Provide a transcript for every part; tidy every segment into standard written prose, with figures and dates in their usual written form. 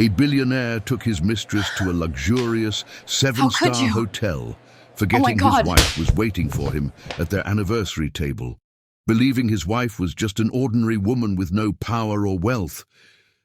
A billionaire took his mistress to a luxurious How could seven-star you? hotel, Oh forgetting my his God. wife was waiting for him at their anniversary table, believing his wife was just an ordinary woman with no power or wealth.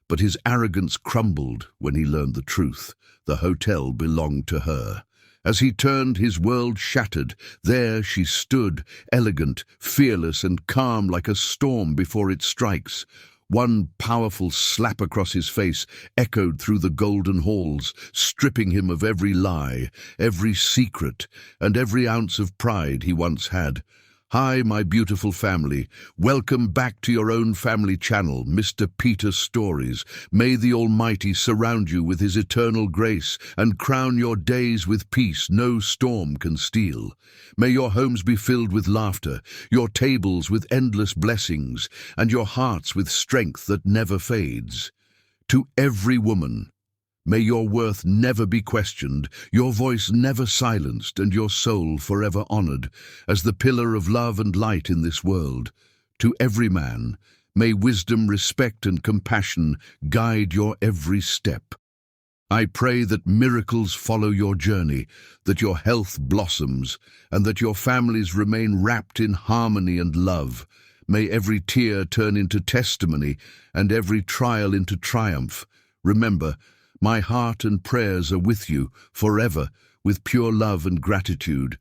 But his arrogance crumbled when he learned the truth. The hotel belonged to her. As he turned, his world shattered. There she stood, elegant, fearless, and calm like a storm before it strikes. One powerful slap across his face echoed through the golden halls, stripping him of every lie, every secret, and every ounce of pride he once had. Hi, my beautiful family. Welcome back to your own family channel, Mr. Peter Stories. May the Almighty surround you with His eternal grace and crown your days with peace no storm can steal. May your homes be filled with laughter, your tables with endless blessings, and your hearts with strength that never fades. To every woman, may your worth never be questioned, your voice never silenced, and your soul forever honored as the pillar of love and light in this world. To every man, may wisdom, respect, and compassion guide your every step. I pray that miracles follow your journey, that your health blossoms, and that your families remain wrapped in harmony and love. May every tear turn into testimony and every trial into triumph. Remember, my heart and prayers are with you forever, with pure love and gratitude.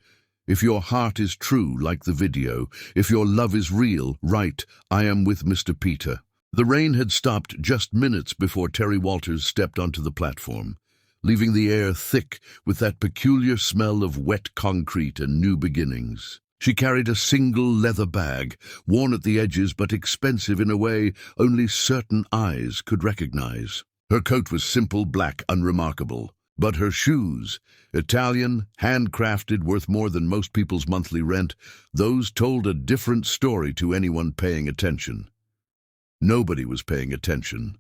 If your heart is true, like the video, if your love is real, write, I am with Mr. Peter. The rain had stopped just minutes before Terry Walters stepped onto the platform, leaving the air thick with that peculiar smell of wet concrete and new beginnings. She carried a single leather bag, worn at the edges but expensive in a way only certain eyes could recognize. Her coat was simple, black, unremarkable. But her shoes, Italian, handcrafted, worth more than most people's monthly rent, those told a different story to anyone paying attention. Nobody was paying attention.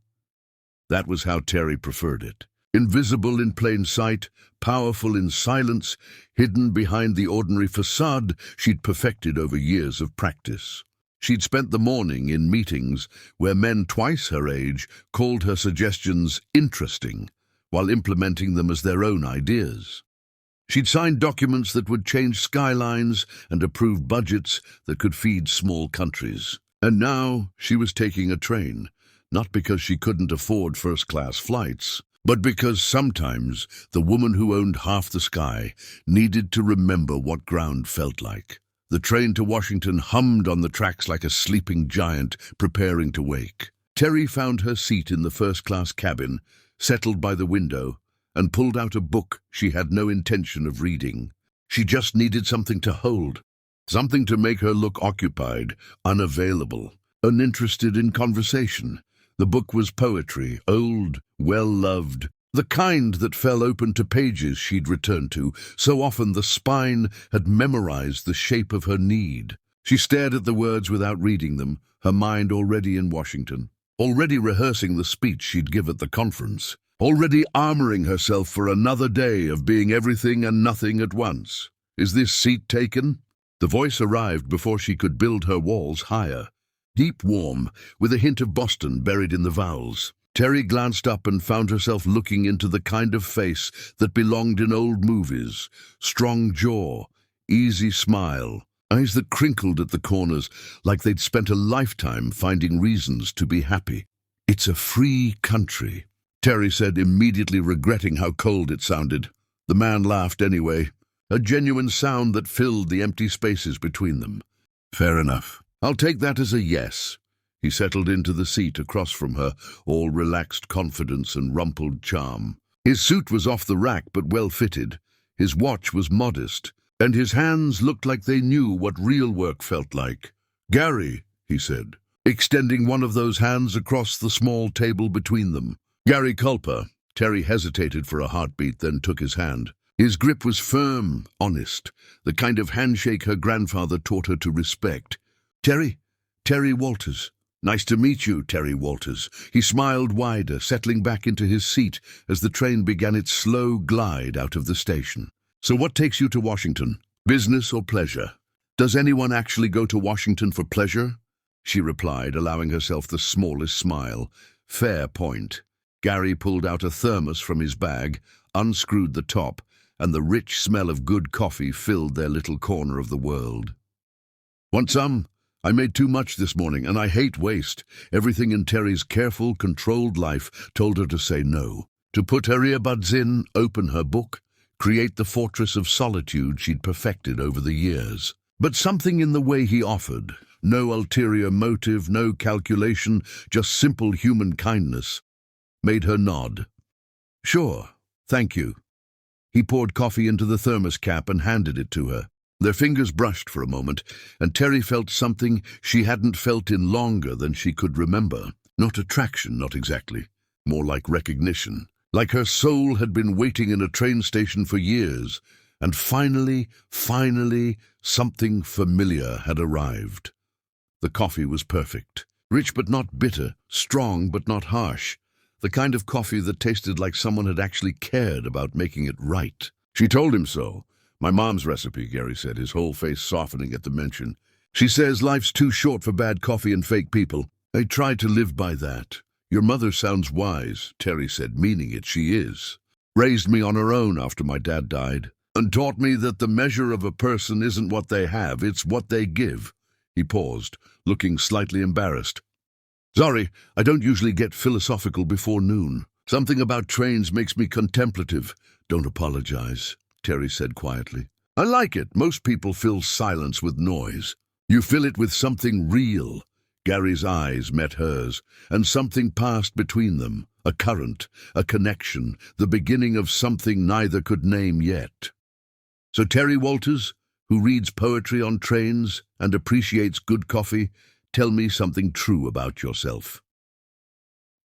That was how Terry preferred it. Invisible in plain sight, powerful in silence, hidden behind the ordinary facade she'd perfected over years of practice. She'd spent the morning in meetings where men twice her age called her suggestions interesting, while implementing them as their own ideas. She'd signed documents that would change skylines and approve budgets that could feed small countries. And now she was taking a train, not because she couldn't afford first-class flights, but because sometimes the woman who owned half the sky needed to remember what ground felt like. The train to Washington hummed on the tracks like a sleeping giant preparing to wake. Terry found her seat in the first-class cabin, settled by the window, and pulled out a book she had no intention of reading. She just needed something to hold, something to make her look occupied, unavailable, uninterested in conversation. The book was poetry, old, well-loved, the kind that fell open to pages she'd returned to. So often the spine had memorized the shape of her need. She stared at the words without reading them, her mind already in Washington, already rehearsing the speech she'd give at the conference, already armoring herself for another day of being everything and nothing at once. Is this seat taken? The voice arrived before she could build her walls higher. Deep, warm, with a hint of Boston buried in the vowels. Terry glanced up and found herself looking into the kind of face that belonged in old movies. Strong jaw, easy smile, eyes that crinkled at the corners like they'd spent a lifetime finding reasons to be happy. It's a free country, Terry said, immediately regretting how cold it sounded. The man laughed anyway, a genuine sound that filled the empty spaces between them. Fair enough. I'll take that as a yes. He settled into the seat across from her, all relaxed confidence and rumpled charm. His suit was off the rack but well-fitted. His watch was modest, and his hands looked like they knew what real work felt like. Gary, he said, extending one of those hands across the small table between them. Gary Culper. Terry hesitated for a heartbeat, then took his hand. His grip was firm, honest, the kind of handshake her grandfather taught her to respect. Terry Walters. Nice to meet you, Terry Walters. He smiled wider, settling back into his seat as the train began its slow glide out of the station. So what takes you to Washington? Business or pleasure? Does anyone actually go to Washington for pleasure? She replied, allowing herself the smallest smile. Fair point. Gary pulled out a thermos from his bag, unscrewed the top, and the rich smell of good coffee filled their little corner of the world. "Want some? I made too much this morning, and I hate waste." Everything in Terry's careful, controlled life told her to say no, to put her earbuds in, open her book, create the fortress of solitude she'd perfected over the years. But something in the way he offered, no ulterior motive, no calculation, just simple human kindness, made her nod. "Sure, thank you." He poured coffee into the thermos cap and handed it to her. Their fingers brushed for a moment, and Terry felt something she hadn't felt in longer than she could remember. Not attraction, not exactly. More like recognition. Like her soul had been waiting in a train station for years, and finally, something familiar had arrived. The coffee was perfect. Rich but not bitter, strong but not harsh. The kind of coffee that tasted like someone had actually cared about making it right. She told him so. "My mom's recipe," Gary said, his whole face softening at the mention. "She says life's too short for bad coffee and fake people. I try to live by that." "Your mother sounds wise," Terry said, meaning it. She is. "Raised me on her own after my dad died, and taught me that the measure of a person isn't what they have, it's what they give." He paused, looking slightly embarrassed. "Sorry, I don't usually get philosophical before noon. Something about trains makes me contemplative." "Don't apologize," Terry said quietly. "I like it. Most people fill silence with noise. You fill it with something real." Gary's eyes met hers, and something passed between them. A current, a connection, the beginning of something neither could name yet. "So Terry Walters, who reads poetry on trains and appreciates good coffee, tell me something true about yourself."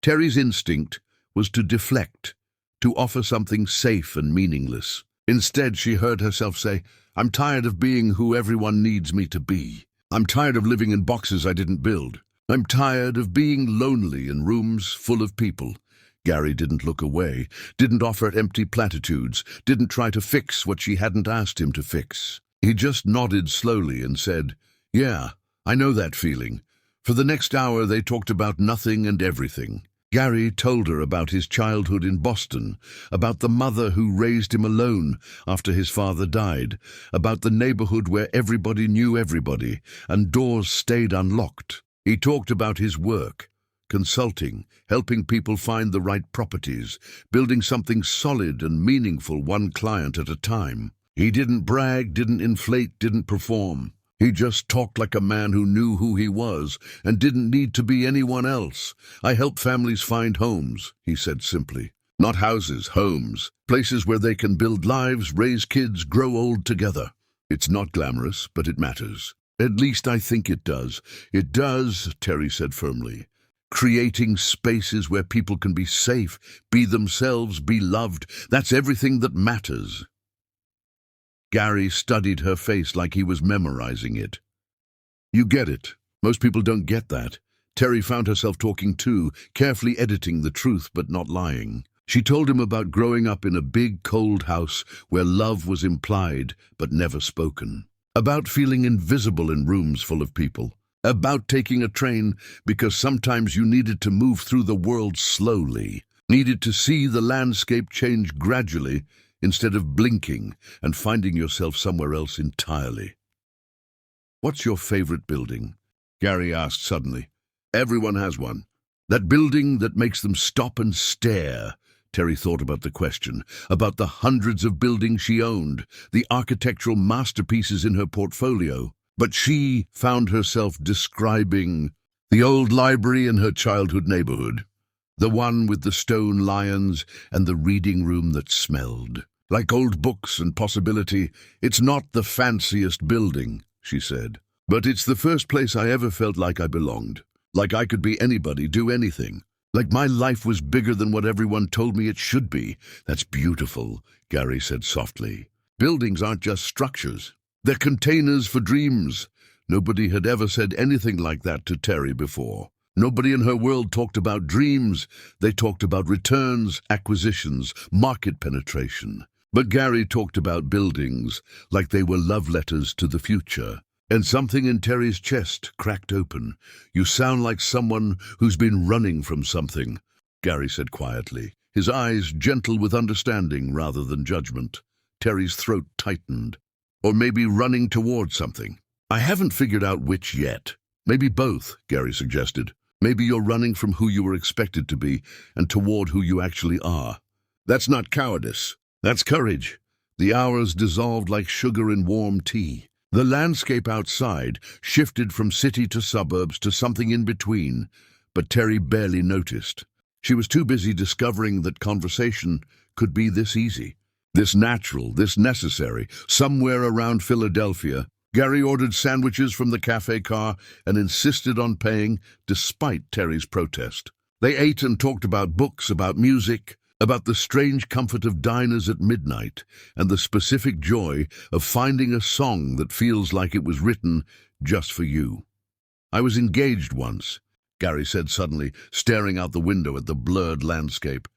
Terry's instinct was to deflect, to offer something safe and meaningless. Instead, she heard herself say, "I'm tired of being who everyone needs me to be. I'm tired of living in boxes I didn't build. I'm tired of being lonely in rooms full of people." Gary didn't look away, didn't offer empty platitudes, didn't try to fix what she hadn't asked him to fix. He just nodded slowly and said, "Yeah, I know that feeling." For the next hour, they talked about nothing and everything. Gary told her about his childhood in Boston, about the mother who raised him alone after his father died, about the neighborhood where everybody knew everybody and doors stayed unlocked. He talked about his work, consulting, helping people find the right properties, building something solid and meaningful one client at a time. He didn't brag, didn't inflate, didn't perform. He just talked like a man who knew who he was and didn't need to be anyone else. "I help families find homes," he said simply. "Not houses, homes. Places where they can build lives, raise kids, grow old together." "It's not glamorous, but it matters. At least I think it does." "It does," Terry said firmly. "Creating spaces where people can be safe, be themselves, be loved. That's everything that matters." Gary studied her face like he was memorizing it. "You get it. Most people don't get that." Terry found herself talking too, carefully editing the truth but not lying. She told him about growing up in a big, cold house where love was implied but never spoken. About feeling invisible in rooms full of people. About taking a train because sometimes you needed to move through the world slowly, needed to see the landscape change gradually instead of blinking and finding yourself somewhere else entirely. "What's your favorite building?" Gary asked suddenly. "Everyone has one. That building that makes them stop and stare." Terry thought about the question, about the hundreds of buildings she owned, the architectural masterpieces in her portfolio. But she found herself describing the old library in her childhood neighborhood, the one with the stone lions and the reading room that smelled like old books and possibility. "It's not the fanciest building," she said, "but it's the first place I ever felt like I belonged, like I could be anybody, do anything, like my life was bigger than what everyone told me it should be." "That's beautiful," Gary said softly. "Buildings aren't just structures. They're containers for dreams." Nobody had ever said anything like that to Terry before. Nobody in her world talked about dreams. They talked about returns, acquisitions, market penetration. But Gary talked about buildings like they were love letters to the future. And something in Terry's chest cracked open. "You sound like someone who's been running from something." Gary said quietly, his eyes gentle with understanding rather than judgment. Terry's throat tightened. Or maybe running toward something. I haven't figured out which yet. Maybe both, Gary suggested. Maybe you're running from who you were expected to be and toward who you actually are. That's not cowardice. That's courage. The hours dissolved like sugar in warm tea. The landscape outside shifted from city to suburbs to something in between, but Terry barely noticed. She was too busy discovering that conversation could be this easy, this natural, this necessary. Somewhere around Philadelphia, Gary ordered sandwiches from the cafe car and insisted on paying despite Terry's protest. They ate and talked about books, about music, about the strange comfort of diners at midnight and the specific joy of finding a song that feels like it was written just for you. I was engaged once, Gary said suddenly, staring out the window at the blurred landscape.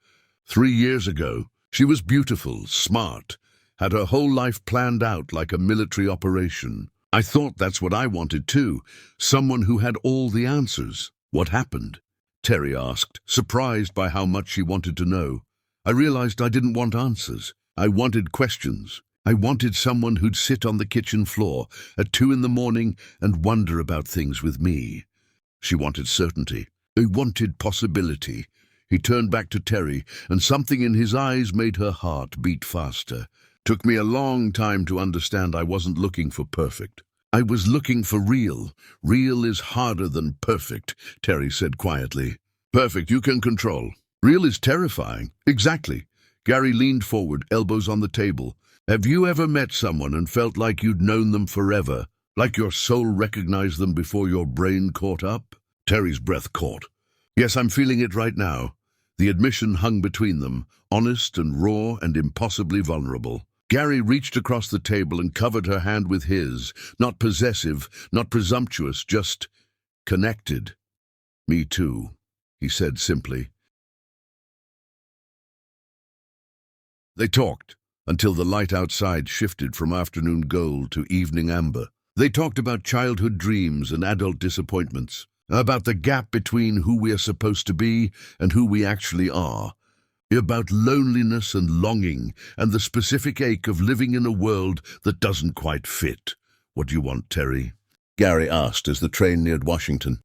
3 years ago, she was beautiful, smart, had her whole life planned out like a military operation. I thought that's what I wanted too, someone who had all the answers. What happened? Terry asked, surprised by how much she wanted to know. I realized I didn't want answers. I wanted questions. I wanted someone who'd sit on the kitchen floor at 2 a.m. and wonder about things with me. She wanted certainty. They wanted possibility. He turned back to Terry, and something in his eyes made her heart beat faster. Took me a long time to understand I wasn't looking for perfect. I was looking for real. Real is harder than perfect, Terry said quietly. Perfect you can control. Real is terrifying. Exactly. Gary leaned forward, elbows on the table. Have you ever met someone and felt like you'd known them forever? Like your soul recognized them before your brain caught up? Terry's breath caught. Yes, I'm feeling it right now. The admission hung between them, honest and raw and impossibly vulnerable. Gary reached across the table and covered her hand with his, not possessive, not presumptuous, just connected. Me too, he said simply. They talked until the light outside shifted from afternoon gold to evening amber. They talked about childhood dreams and adult disappointments, about the gap between who we are supposed to be and who we actually are, about loneliness and longing and the specific ache of living in a world that doesn't quite fit. What do you want, Terry? Gary asked as the train neared Washington.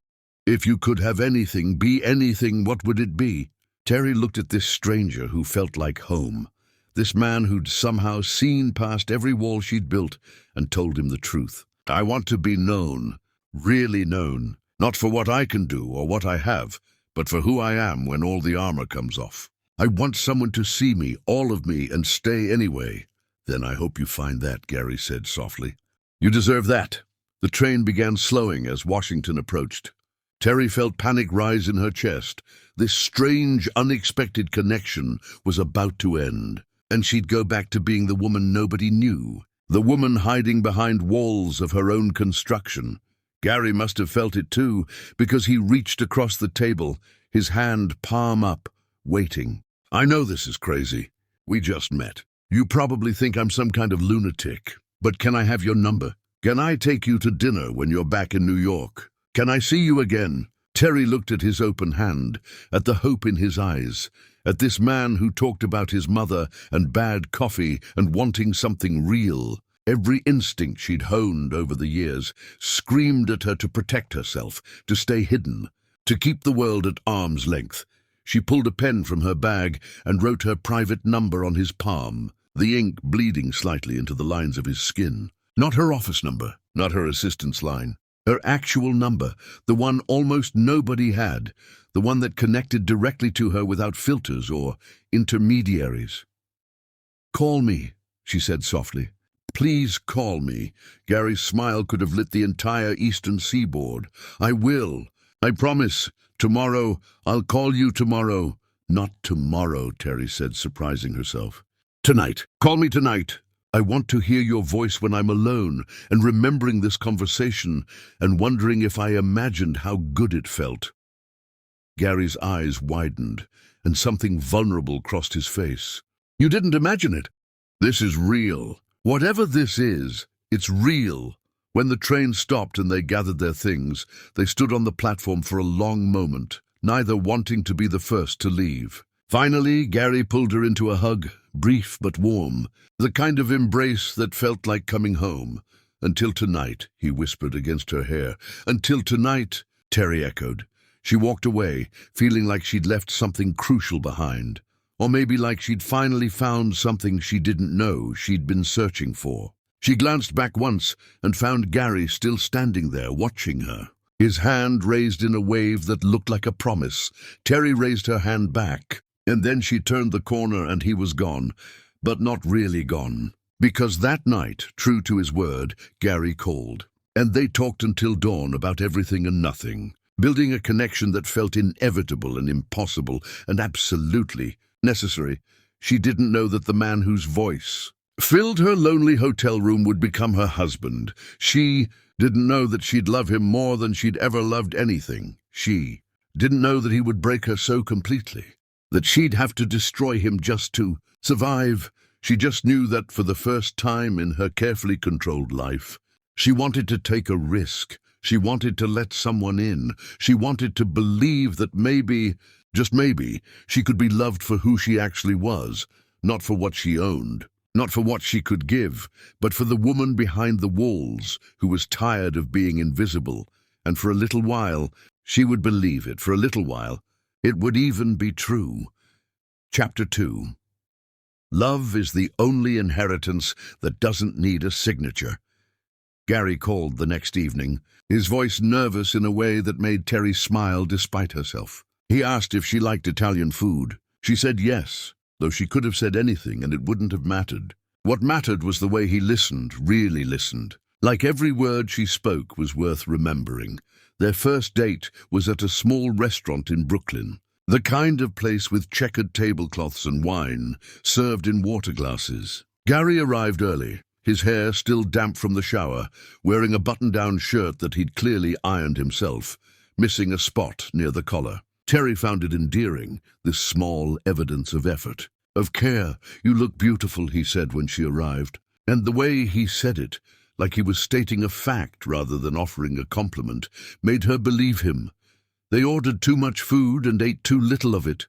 If you could have anything, be anything, what would it be? Terry looked at this stranger who felt like home. This man who'd somehow seen past every wall she'd built and told him the truth. I want to be known, really known, not for what I can do or what I have, but for who I am when all the armor comes off. I want someone to see me, all of me, and stay anyway. Then I hope you find that, Gary said softly. You deserve that. The train began slowing as Washington approached. Terry felt panic rise in her chest. This strange, unexpected connection was about to end. And she'd go back to being the woman nobody knew, the woman hiding behind walls of her own construction. Gary must have felt it too, because he reached across the table, his hand palm up, waiting. I know this is crazy. We just met. You probably think I'm some kind of lunatic, but can I have your number? Can I take you to dinner when you're back in New York? Can I see you again? Terry looked at his open hand, at the hope in his eyes, at this man who talked about his mother and bad coffee and wanting something real. Every instinct she'd honed over the years screamed at her to protect herself, to stay hidden, to keep the world at arm's length. She pulled a pen from her bag and wrote her private number on his palm, the ink bleeding slightly into the lines of his skin. Not her office number, not her assistant's line. Her actual number, the one almost nobody had, the one that connected directly to her without filters or intermediaries. Call me, she said softly. Please call me. Gary's smile could have lit the entire eastern seaboard. I will. I promise. Tomorrow. I'll call you tomorrow. Not tomorrow, Terry said, surprising herself. Tonight. Call me tonight. I want to hear your voice when I'm alone and remembering this conversation and wondering if I imagined how good it felt. Gary's eyes widened and something vulnerable crossed his face. You didn't imagine it. This is real. Whatever this is, it's real. When the train stopped and they gathered their things, they stood on the platform for a long moment. neither wanting to be the first to leave. Finally, Gary pulled her into a hug, brief but warm, the kind of embrace that felt like coming home. "Until tonight," he whispered against her hair. "Until tonight," Terry echoed. She walked away, feeling like she'd left something crucial behind. Or maybe like she'd finally found something she didn't know she'd been searching for. She glanced back once and found Gary still standing there, watching her. His hand raised in a wave that looked like a promise. Terry raised her hand back, and then she turned the corner and he was gone. But not really gone. Because that night, true to his word, Gary called. And they talked until dawn about everything and nothing, building a connection that felt inevitable and impossible and absolutely necessary. She didn't know that the man whose voice filled her lonely hotel room would become her husband. She didn't know that she'd love him more than she'd ever loved anything. She didn't know that he would break her so completely, that she'd have to destroy him just to survive. She just knew that for the first time in her carefully controlled life, she wanted to take a risk. She wanted to let someone in. She wanted to believe that maybe, just maybe, she could be loved for who she actually was, not for what she owned. Not for what she could give, but for the woman behind the walls who was tired of being invisible. And for a little while, she would believe it. For a little while, it would even be true. Chapter 2. Love is the only inheritance that doesn't need a signature. Gary called the next evening, his voice nervous in a way that made Terry smile despite herself. He asked if she liked Italian food. She said yes, though she could have said anything and it wouldn't have mattered. What mattered was the way he listened, really listened. Like every word she spoke was worth remembering. Their first date was at a small restaurant in Brooklyn, the kind of place with checkered tablecloths and wine, served in water glasses. Gary arrived early, his hair still damp from the shower, wearing a button-down shirt that he'd clearly ironed himself, missing a spot near the collar. Terry found it endearing, this small evidence of effort, of care. "You look beautiful," he said when she arrived. And the way he said it, like he was stating a fact rather than offering a compliment, made her believe him. They ordered too much food and ate too little of it,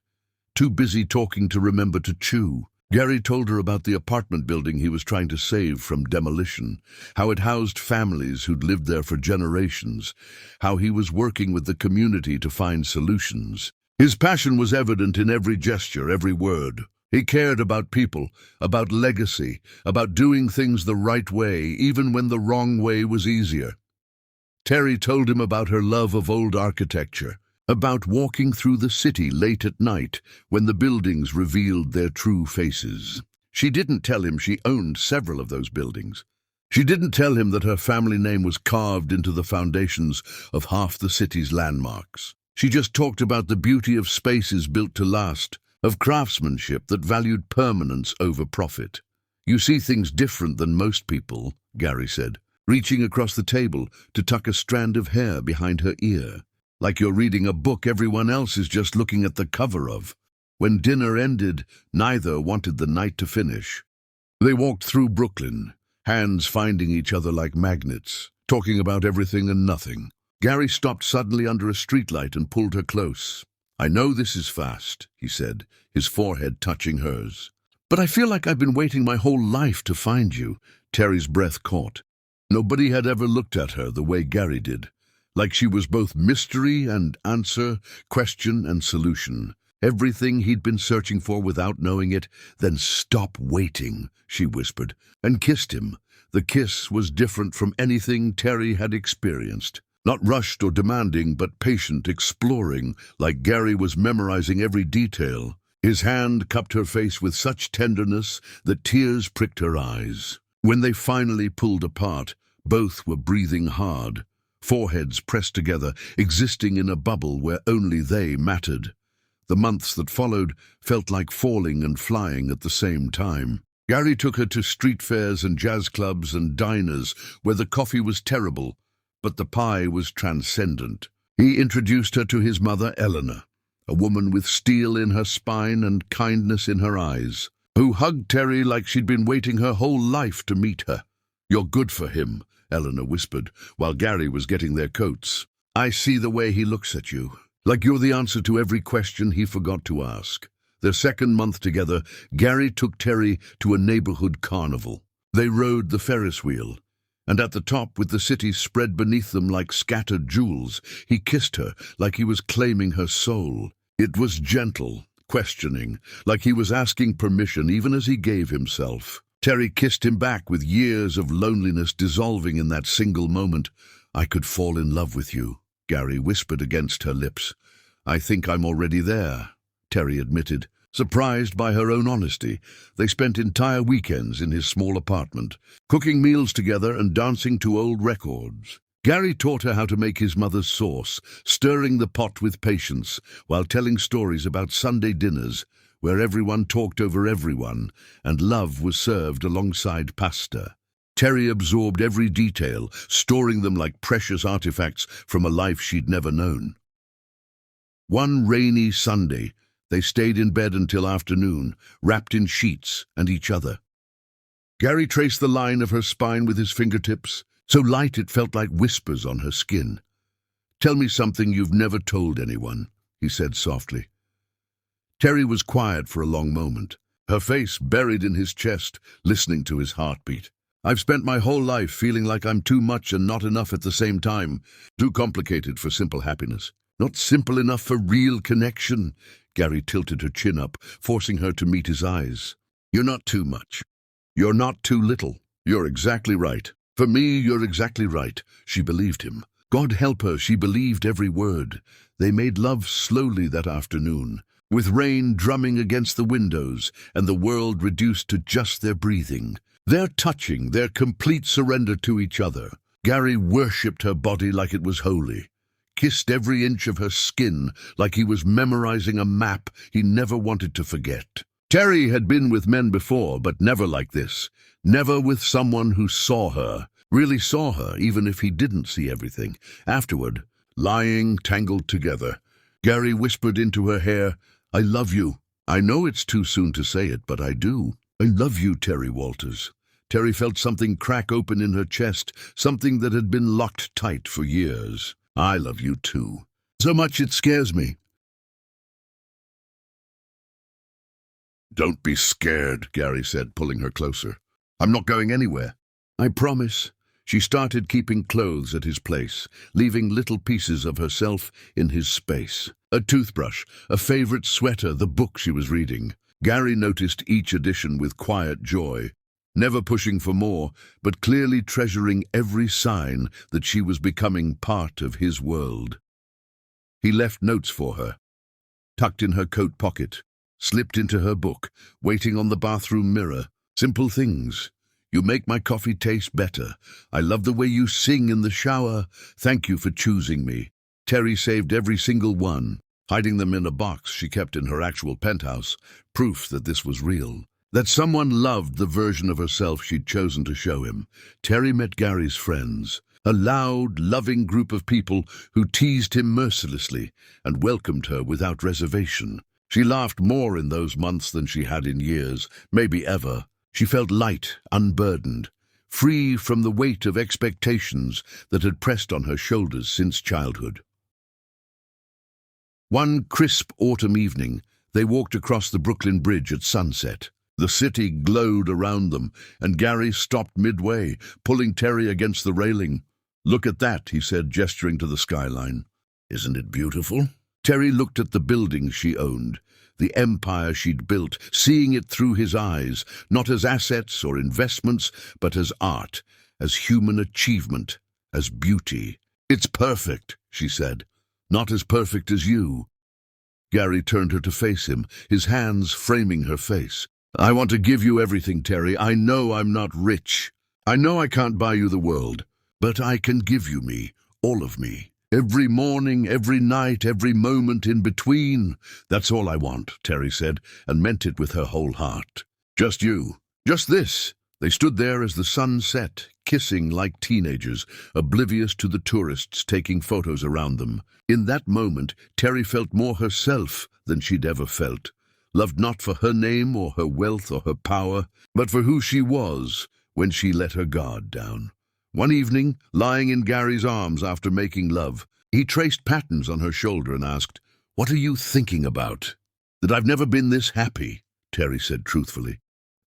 too busy talking to remember to chew. Gary told her about the apartment building he was trying to save from demolition, how it housed families who'd lived there for generations, how he was working with the community to find solutions. His passion was evident in every gesture, every word. He cared about people, about legacy, about doing things the right way, even when the wrong way was easier. Terry told him about her love of old architecture, about walking through the city late at night when the buildings revealed their true faces. She didn't tell him she owned several of those buildings. She didn't tell him that her family name was carved into the foundations of half the city's landmarks. She just talked about the beauty of spaces built to last, of craftsmanship that valued permanence over profit. "You see things different than most people," Gary said, reaching across the table to tuck a strand of hair behind her ear. "Like you're reading a book everyone else is just looking at the cover of." When dinner ended, neither wanted the night to finish. They walked through Brooklyn, hands finding each other like magnets, talking about everything and nothing. Gary stopped suddenly under a streetlight and pulled her close. "I know this is fast," he said, his forehead touching hers. "But I feel like I've been waiting my whole life to find you." Terry's breath caught. Nobody had ever looked at her the way Gary did, like she was both mystery and answer, question and solution. Everything he'd been searching for without knowing it. "Then stop waiting," she whispered, and kissed him. The kiss was different from anything Terry had experienced. Not rushed or demanding, but patient, exploring, like Gary was memorizing every detail. His hand cupped her face with such tenderness that tears pricked her eyes. When they finally pulled apart, both were breathing hard, foreheads pressed together, existing in a bubble where only they mattered. The months that followed felt like falling and flying at the same time. Gary took her to street fairs and jazz clubs and diners where the coffee was terrible, but the pie was transcendent. He introduced her to his mother, Eleanor, a woman with steel in her spine and kindness in her eyes, who hugged Terry like she'd been waiting her whole life to meet her. "You're good for him," Eleanor whispered, while Gary was getting their coats. "I see the way he looks at you, Like you're the answer to every question he forgot to ask. Their second month together, Gary took Terry to a neighborhood carnival. They rode the Ferris wheel, and at the top, with the city spread beneath them like scattered jewels, he kissed her like he was claiming her soul. It was gentle, questioning, like he was asking permission even as he gave himself. Terry kissed him back with years of loneliness dissolving in that single moment. "I could fall in love with you," Gary whispered against her lips. "I think I'm already there," Terry admitted. Surprised by her own honesty, they spent entire weekends in his small apartment, cooking meals together and dancing to old records. Gary taught her how to make his mother's sauce, stirring the pot with patience, while telling stories about Sunday dinners, where everyone talked over everyone, and love was served alongside pasta. Terry absorbed every detail, storing them like precious artifacts from a life she'd never known. One rainy Sunday, they stayed in bed until afternoon, wrapped in sheets and each other. Gary traced the line of her spine with his fingertips, so light it felt like whispers on her skin. "Tell me something you've never told anyone," he said softly. Terry was quiet for a long moment, her face buried in his chest, listening to his heartbeat. "I've spent my whole life feeling like I'm too much and not enough at the same time, too complicated for simple happiness. Not simple enough for real connection." Gary tilted her chin up, forcing her to meet his eyes. "You're not too much. You're not too little. You're exactly right. For me, you're exactly right." She believed him. God help her, she believed every word. They made love slowly that afternoon, with rain drumming against the windows and the world reduced to just their breathing. Their touching, their complete surrender to each other. Gary worshipped her body like it was holy, kissed every inch of her skin like he was memorizing a map he never wanted to forget. Terry had been with men before, but never like this. Never with someone who saw her, really saw her, even if he didn't see everything. Afterward, lying tangled together, Gary whispered into her hair, "I love you. I know it's too soon to say it, but I do. I love you, Terry Walters." Terry felt something crack open in her chest, something that had been locked tight for years. "I love you too. So much it scares me." "Don't be scared," Gary said, pulling her closer. "I'm not going anywhere." "I promise." She started keeping clothes at his place, leaving little pieces of herself in his space. A toothbrush, a favorite sweater, the book she was reading. Gary noticed each addition with quiet joy, never pushing for more, but clearly treasuring every sign that she was becoming part of his world. He left notes for her, tucked in her coat pocket, slipped into her book, waiting on the bathroom mirror. Simple things. "You make my coffee taste better. I love the way you sing in the shower. Thank you for choosing me." Terry saved every single one, hiding them in a box she kept in her actual penthouse, proof that this was real. That someone loved the version of herself she'd chosen to show him. Terry met Gary's friends, a loud, loving group of people who teased him mercilessly and welcomed her without reservation. She laughed more in those months than she had in years, maybe ever. She felt light, unburdened, free from the weight of expectations that had pressed on her shoulders since childhood. One crisp autumn evening, they walked across the Brooklyn Bridge at sunset. The city glowed around them, and Gary stopped midway, pulling Terry against the railing. "Look at that," he said, gesturing to the skyline. "Isn't it beautiful?" Terry looked at the buildings she owned, the empire she'd built, seeing it through his eyes, not as assets or investments, but as art, as human achievement, as beauty. "It's perfect," she said. "Not as perfect as you." Gary turned her to face him, his hands framing her face. "I want to give you everything, Terry. I know I'm not rich. I know I can't buy you the world, but I can give you me, all of me. Every morning, every night, every moment in between. That's all I want," Terry said, and meant it with her whole heart. "Just you. Just this." They stood there as the sun set, kissing like teenagers, oblivious to the tourists taking photos around them. In that moment, Terry felt more herself than she'd ever felt. Loved not for her name or her wealth or her power, but for who she was when she let her guard down. One evening, lying in Gary's arms after making love, He traced patterns on her shoulder and asked, "What are you thinking about?" "That I've never been this happy," Terry said truthfully.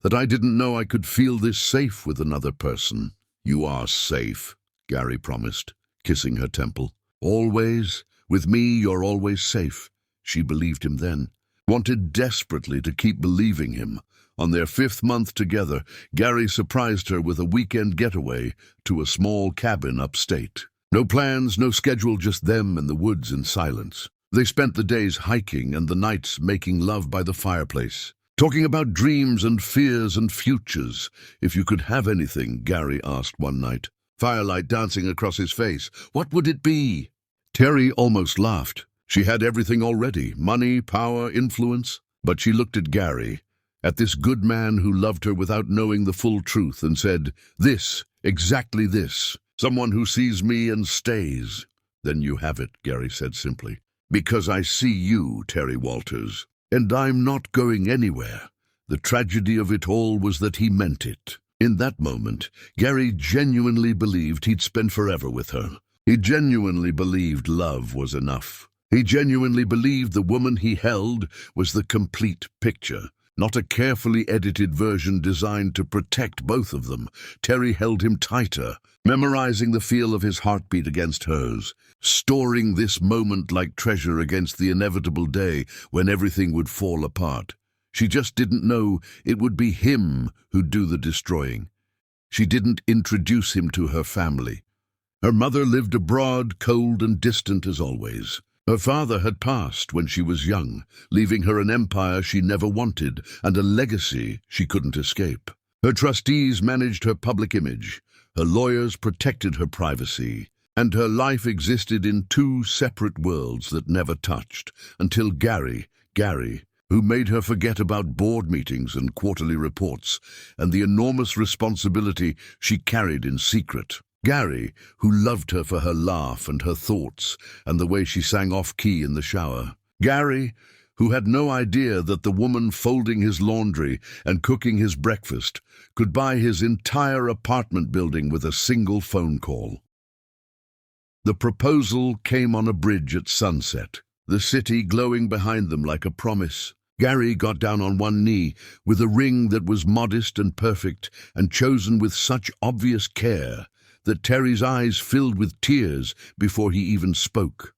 "That I didn't know I could feel this safe with another person." "You are safe," Gary promised, kissing her temple. "Always. With me, you're always safe." She believed him then, wanted desperately to keep believing him. On their 5th month together, Gary surprised her with a weekend getaway to a small cabin upstate. No plans, no schedule, just them and the woods in silence. They spent the days hiking and the nights making love by the fireplace, talking about dreams and fears and futures. "If you could have anything," Gary asked one night, firelight dancing across his face, "what would it be?" Terry almost laughed. She had everything already, money, power, influence. But she looked at Gary, at this good man who loved her without knowing the full truth, and said, "This, exactly this. Someone who sees me and stays." "Then you have it," Gary said simply. "Because I see you, Terry Walters, and I'm not going anywhere." The tragedy of it all was that he meant it. In that moment, Gary genuinely believed he'd spend forever with her. He genuinely believed love was enough. He genuinely believed the woman he held was the complete picture, not a carefully edited version designed to protect both of them. Terry held him tighter, memorizing the feel of his heartbeat against hers, storing this moment like treasure against the inevitable day when everything would fall apart. She just didn't know it would be him who'd do the destroying. She didn't introduce him to her family. Her mother lived abroad, cold and distant as always. Her father had passed when she was young, leaving her an empire she never wanted and a legacy she couldn't escape. Her trustees managed her public image, her lawyers protected her privacy, and her life existed in 2 separate worlds that never touched, until Gary, who made her forget about board meetings and quarterly reports, and the enormous responsibility she carried in secret. Gary, who loved her for her laugh and her thoughts and the way she sang off-key in the shower. Gary, who had no idea that the woman folding his laundry and cooking his breakfast could buy his entire apartment building with a single phone call. The proposal came on a bridge at sunset, the city glowing behind them like a promise. Gary got down on one knee with a ring that was modest and perfect and chosen with such obvious care that Terry's eyes filled with tears before he even spoke.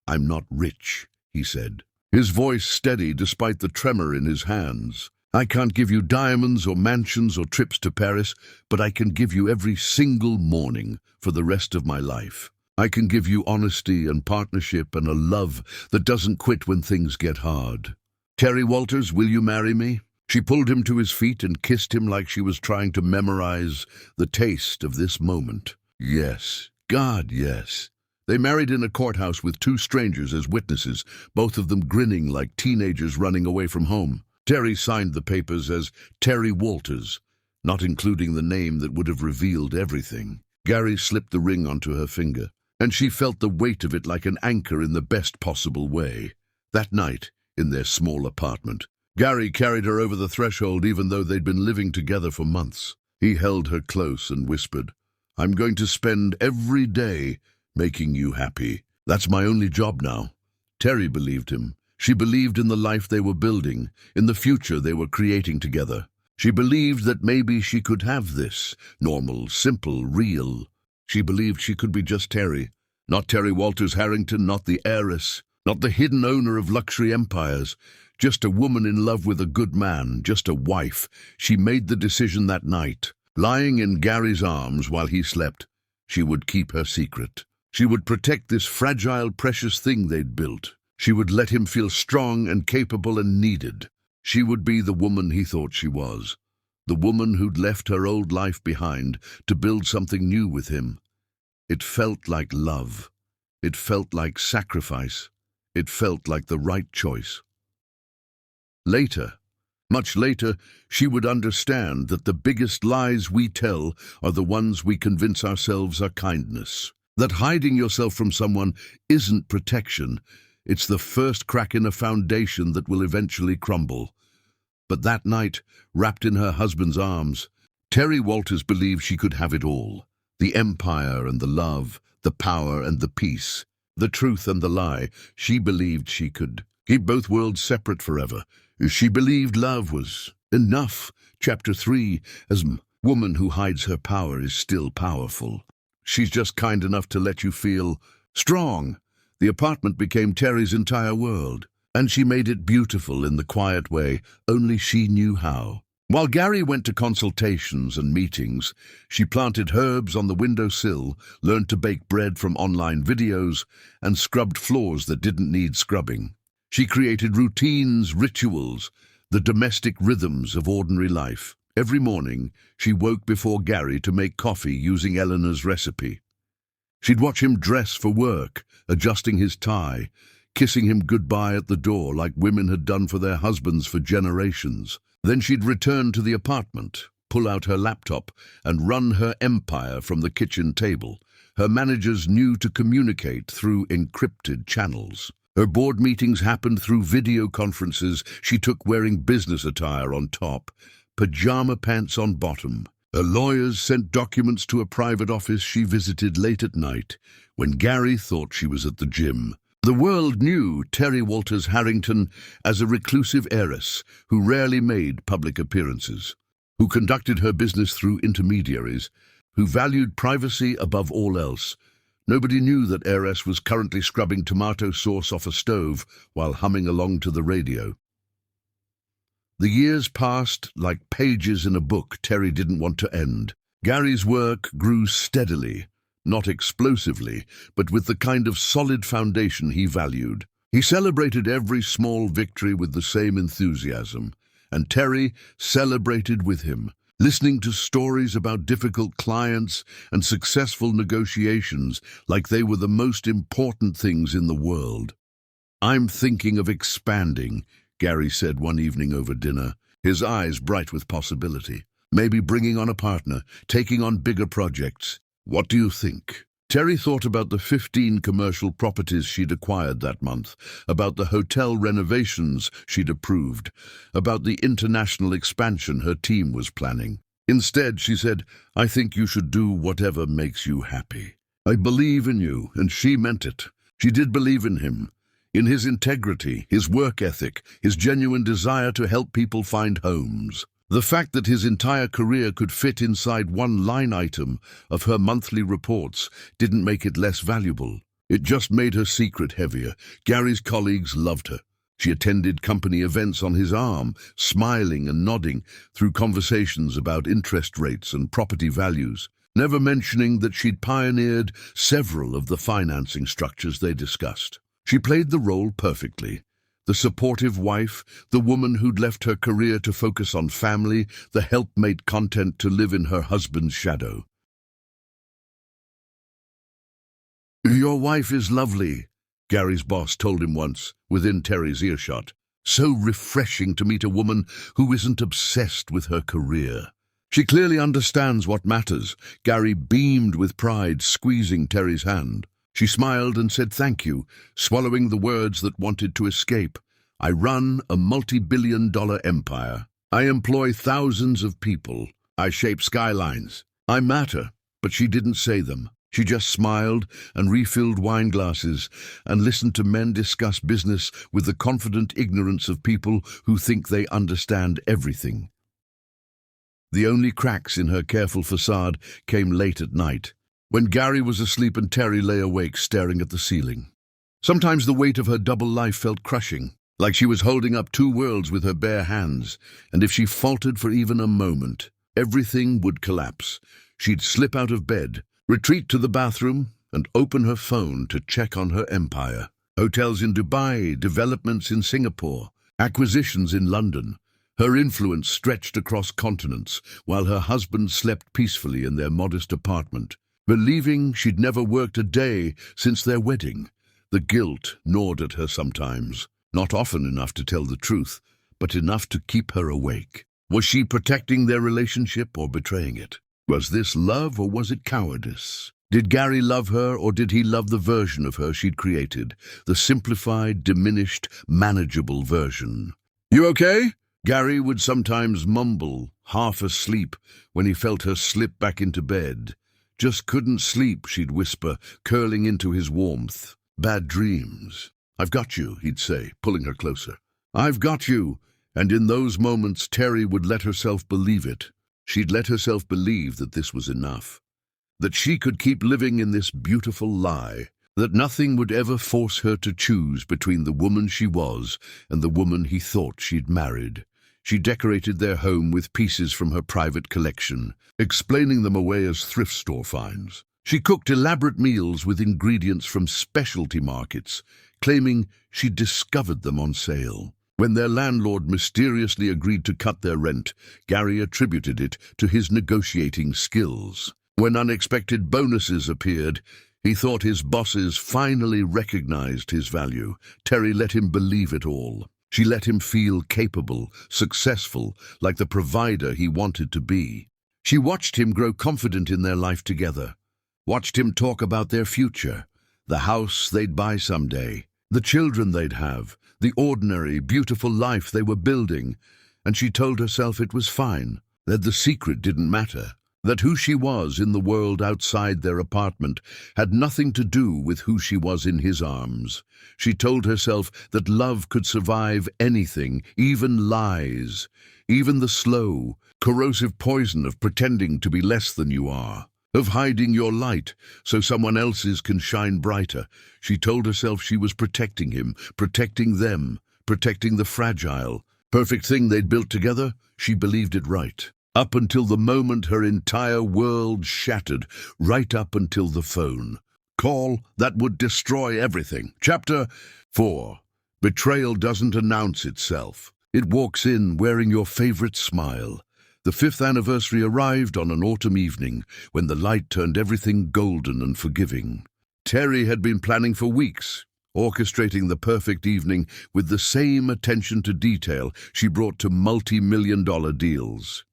"I'm not rich," he said, his voice steady despite the tremor in his hands. "I can't give you diamonds or mansions or trips to Paris, but I can give you every single morning for the rest of my life. I can give you honesty and partnership and a love that doesn't quit when things get hard. Terry Walters, will you marry me?" She pulled him to his feet and kissed him like she was trying to memorize the taste of this moment. Yes, God, yes. They married in a courthouse with 2 strangers as witnesses, both of them grinning like teenagers running away from home. Terry signed the papers as Terry Walters, not including the name that would have revealed everything. Gary slipped the ring onto her finger, and she felt the weight of it like an anchor in the best possible way. That night, in their small apartment, Gary carried her over the threshold even though they'd been living together for months. He held her close and whispered, "I'm going to spend every day making you happy. That's my only job now." Terry believed him. She believed in the life they were building, in the future they were creating together. She believed that maybe she could have this, normal, simple, real. She believed she could be just Terry, not Terry Walters Harrington, not the heiress, not the hidden owner of luxury empires. Just a woman in love with a good man, just a wife. She made the decision that night. Lying in Gary's arms while he slept, she would keep her secret. She would protect this fragile, precious thing they'd built. She would let him feel strong and capable and needed. She would be the woman he thought she was. The woman who'd left her old life behind to build something new with him. It felt like love. It felt like sacrifice. It felt like the right choice. Later, much later, she would understand that the biggest lies we tell are the ones we convince ourselves are kindness. That hiding yourself from someone isn't protection. It's the first crack in a foundation that will eventually crumble. But that night, wrapped in her husband's arms, Terry Walters believed she could have it all. The empire and the love, the power and the peace. the truth and the lie. She believed she could keep both worlds separate forever. She believed love was enough. Chapter 3, as woman who hides her power is still powerful. She's just kind enough to let you feel strong. The apartment became Terry's entire world, and she made it beautiful in the quiet way only she knew how. While Gary went to consultations and meetings, she planted herbs on the windowsill, learned to bake bread from online videos, and scrubbed floors that didn't need scrubbing. She created routines, rituals, the domestic rhythms of ordinary life. Every morning, she woke before Gary to make coffee using Eleanor's recipe. She'd watch him dress for work, adjusting his tie, kissing him goodbye at the door like women had done for their husbands for generations. Then she'd return to the apartment, pull out her laptop, and run her empire from the kitchen table. Her managers knew to communicate through encrypted channels. Her board meetings happened through video conferences she took wearing business attire on top, pajama pants on bottom. Her lawyers sent documents to a private office she visited late at night when Gary thought she was at the gym. The world knew Terry Walters Harrington as a reclusive heiress who rarely made public appearances, who conducted her business through intermediaries, who valued privacy above all else. Nobody knew that heiress was currently scrubbing tomato sauce off a stove while humming along to the radio. The years passed like pages in a book Terry didn't want to end. Gary's work grew steadily, not explosively, but with the kind of solid foundation he valued. He celebrated every small victory with the same enthusiasm, and Terry celebrated with him, listening to stories about difficult clients and successful negotiations like they were the most important things in the world. "I'm thinking of expanding," Gary said one evening over dinner, his eyes bright with possibility. "Maybe bringing on a partner, taking on bigger projects. What do you think?" Terry thought about the 15 commercial properties she'd acquired that month, about the hotel renovations she'd approved, about the international expansion her team was planning. Instead, she said, "I think you should do whatever makes you happy. I believe in you," and she meant it. She did believe in him, in his integrity, his work ethic, his genuine desire to help people find homes. The fact that his entire career could fit inside one line item of her monthly reports didn't make it less valuable. It just made her secret heavier. Gary's colleagues loved her. She attended company events on his arm, smiling and nodding through conversations about interest rates and property values, never mentioning that she'd pioneered several of the financing structures they discussed. She played the role perfectly. The supportive wife, the woman who'd left her career to focus on family, the helpmate content to live in her husband's shadow. "Your wife is lovely," Gary's boss told him once, within Terry's earshot. "So refreshing to meet a woman who isn't obsessed with her career. She clearly understands what matters." Gary beamed with pride, squeezing Terry's hand. She smiled and said thank you, swallowing the words that wanted to escape. "I run a multi-billion-dollar empire. I employ thousands of people. I shape skylines. I matter." But she didn't say them. She just smiled and refilled wine glasses and listened to men discuss business with the confident ignorance of people who think they understand everything. The only cracks in her careful facade came late at night, when Gary was asleep and Terry lay awake staring at the ceiling. Sometimes the weight of her double life felt crushing, like she was holding up two worlds with her bare hands, and if she faltered for even a moment, everything would collapse. She'd slip out of bed, retreat to the bathroom, and open her phone to check on her empire. Hotels in Dubai, developments in Singapore, acquisitions in London. Her influence stretched across continents, while her husband slept peacefully in their modest apartment, believing she'd never worked a day since their wedding. The guilt gnawed at her sometimes, not often enough to tell the truth, but enough to keep her awake. Was she protecting their relationship or betraying it? Was this love or was it cowardice? Did Gary love her or did he love the version of her she'd created, the simplified, diminished, manageable version? "You okay?" Gary would sometimes mumble, half asleep, when he felt her slip back into bed. "Just couldn't sleep," she'd whisper, curling into his warmth. bad dreams. "I've got you," he'd say, pulling her closer. "I've got you." And in those moments, Terry would let herself believe it. She'd let herself believe that this was enough, that she could keep living in this beautiful lie, that nothing would ever force her to choose between the woman she was and the woman he thought she'd married. She decorated their home with pieces from her private collection, explaining them away as thrift store finds. She cooked elaborate meals with ingredients from specialty markets, claiming she'd discovered them on sale. When their landlord mysteriously agreed to cut their rent, Gary attributed it to his negotiating skills. When unexpected bonuses appeared, he thought his bosses finally recognized his value. Terry let him believe it all. She let him feel capable, successful, like the provider he wanted to be. She watched him grow confident in their life together, watched him talk about their future, the house they'd buy someday, the children they'd have, the ordinary, beautiful life they were building, and she told herself it was fine, that the secret didn't matter, that who she was in the world outside their apartment had nothing to do with who she was in his arms. She told herself that love could survive anything, even lies, even the slow, corrosive poison of pretending to be less than you are, of hiding your light so someone else's can shine brighter. She told herself she was protecting him, protecting them, protecting the fragile, perfect thing they'd built together. She believed it right. Up until the moment her entire world shattered, right up until the phone call that would destroy everything. Chapter 4. Betrayal doesn't announce itself. It walks in wearing your favorite smile. The 5th anniversary arrived on an autumn evening when the light turned everything golden and forgiving. Terry had been planning for weeks, orchestrating the perfect evening with the same attention to detail she brought to multi-million-dollar deals.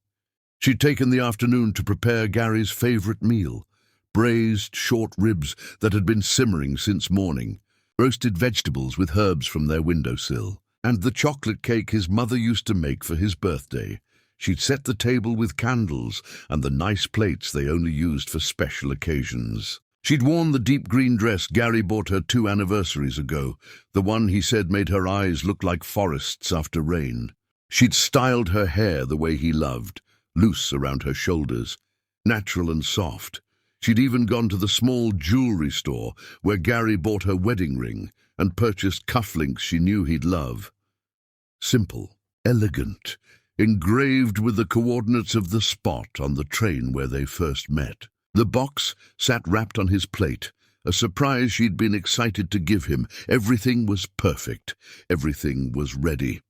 She'd taken the afternoon to prepare Gary's favorite meal, braised short ribs that had been simmering since morning, roasted vegetables with herbs from their windowsill, and the chocolate cake his mother used to make for his birthday. She'd set the table with candles and the nice plates they only used for special occasions. She'd worn the deep green dress Gary bought her 2 anniversaries ago, the one he said made her eyes look like forests after rain. She'd styled her hair the way he loved, loose around her shoulders, natural and soft. She'd even gone to the small jewelry store where Gary bought her wedding ring and purchased cufflinks she knew he'd love. Simple, elegant, engraved with the coordinates of the spot on the train where they first met. The box sat wrapped on his plate, a surprise she'd been excited to give him. Everything was perfect. Everything was ready.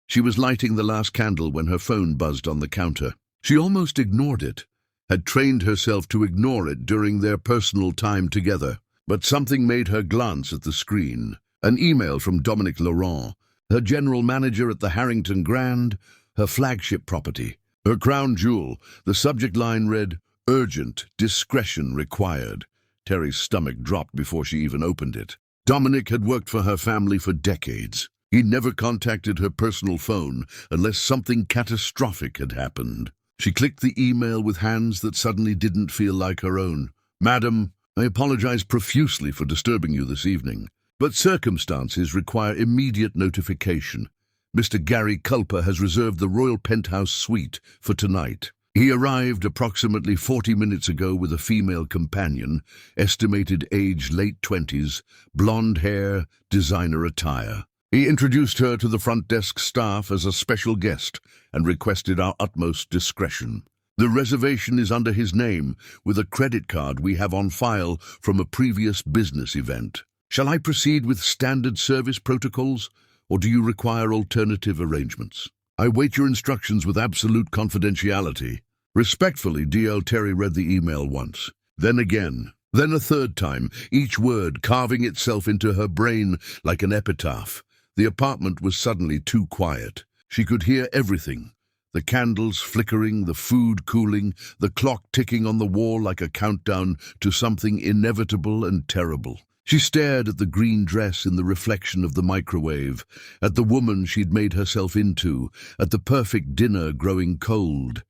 She was lighting the last candle when her phone buzzed on the counter. She almost ignored it, had trained herself to ignore it during their personal time together. But something made her glance at the screen. An email from Dominic Laurent, her general manager at the Harrington Grand, her flagship property, her crown jewel. The subject line read, "Urgent, discretion required." Terry's stomach dropped before she even opened it. Dominic had worked for her family for decades. He never contacted her personal phone unless something catastrophic had happened. She clicked the email with hands that suddenly didn't feel like her own. "Madam, I apologize profusely for disturbing you this evening, but circumstances require immediate notification. Mr. Gary Culper has reserved the Royal Penthouse Suite for tonight. He arrived approximately 40 minutes ago with a female companion, estimated age late 20s, blonde hair, designer attire. He introduced her to the front desk staff as a special guest and requested our utmost discretion. The reservation is under his name with a credit card we have on file from a previous business event. Shall I proceed with standard service protocols, or do you require alternative arrangements? I wait your instructions with absolute confidentiality." Respectfully, D.L. Terry read the email once, then again, then a third time, each word carving itself into her brain like an epitaph. The apartment was suddenly too quiet. She could hear everything. The candles flickering, the food cooling, the clock ticking on the wall like a countdown to something inevitable and terrible. She stared at the green dress in the reflection of the microwave, at the woman she'd made herself into, at the perfect dinner growing cold.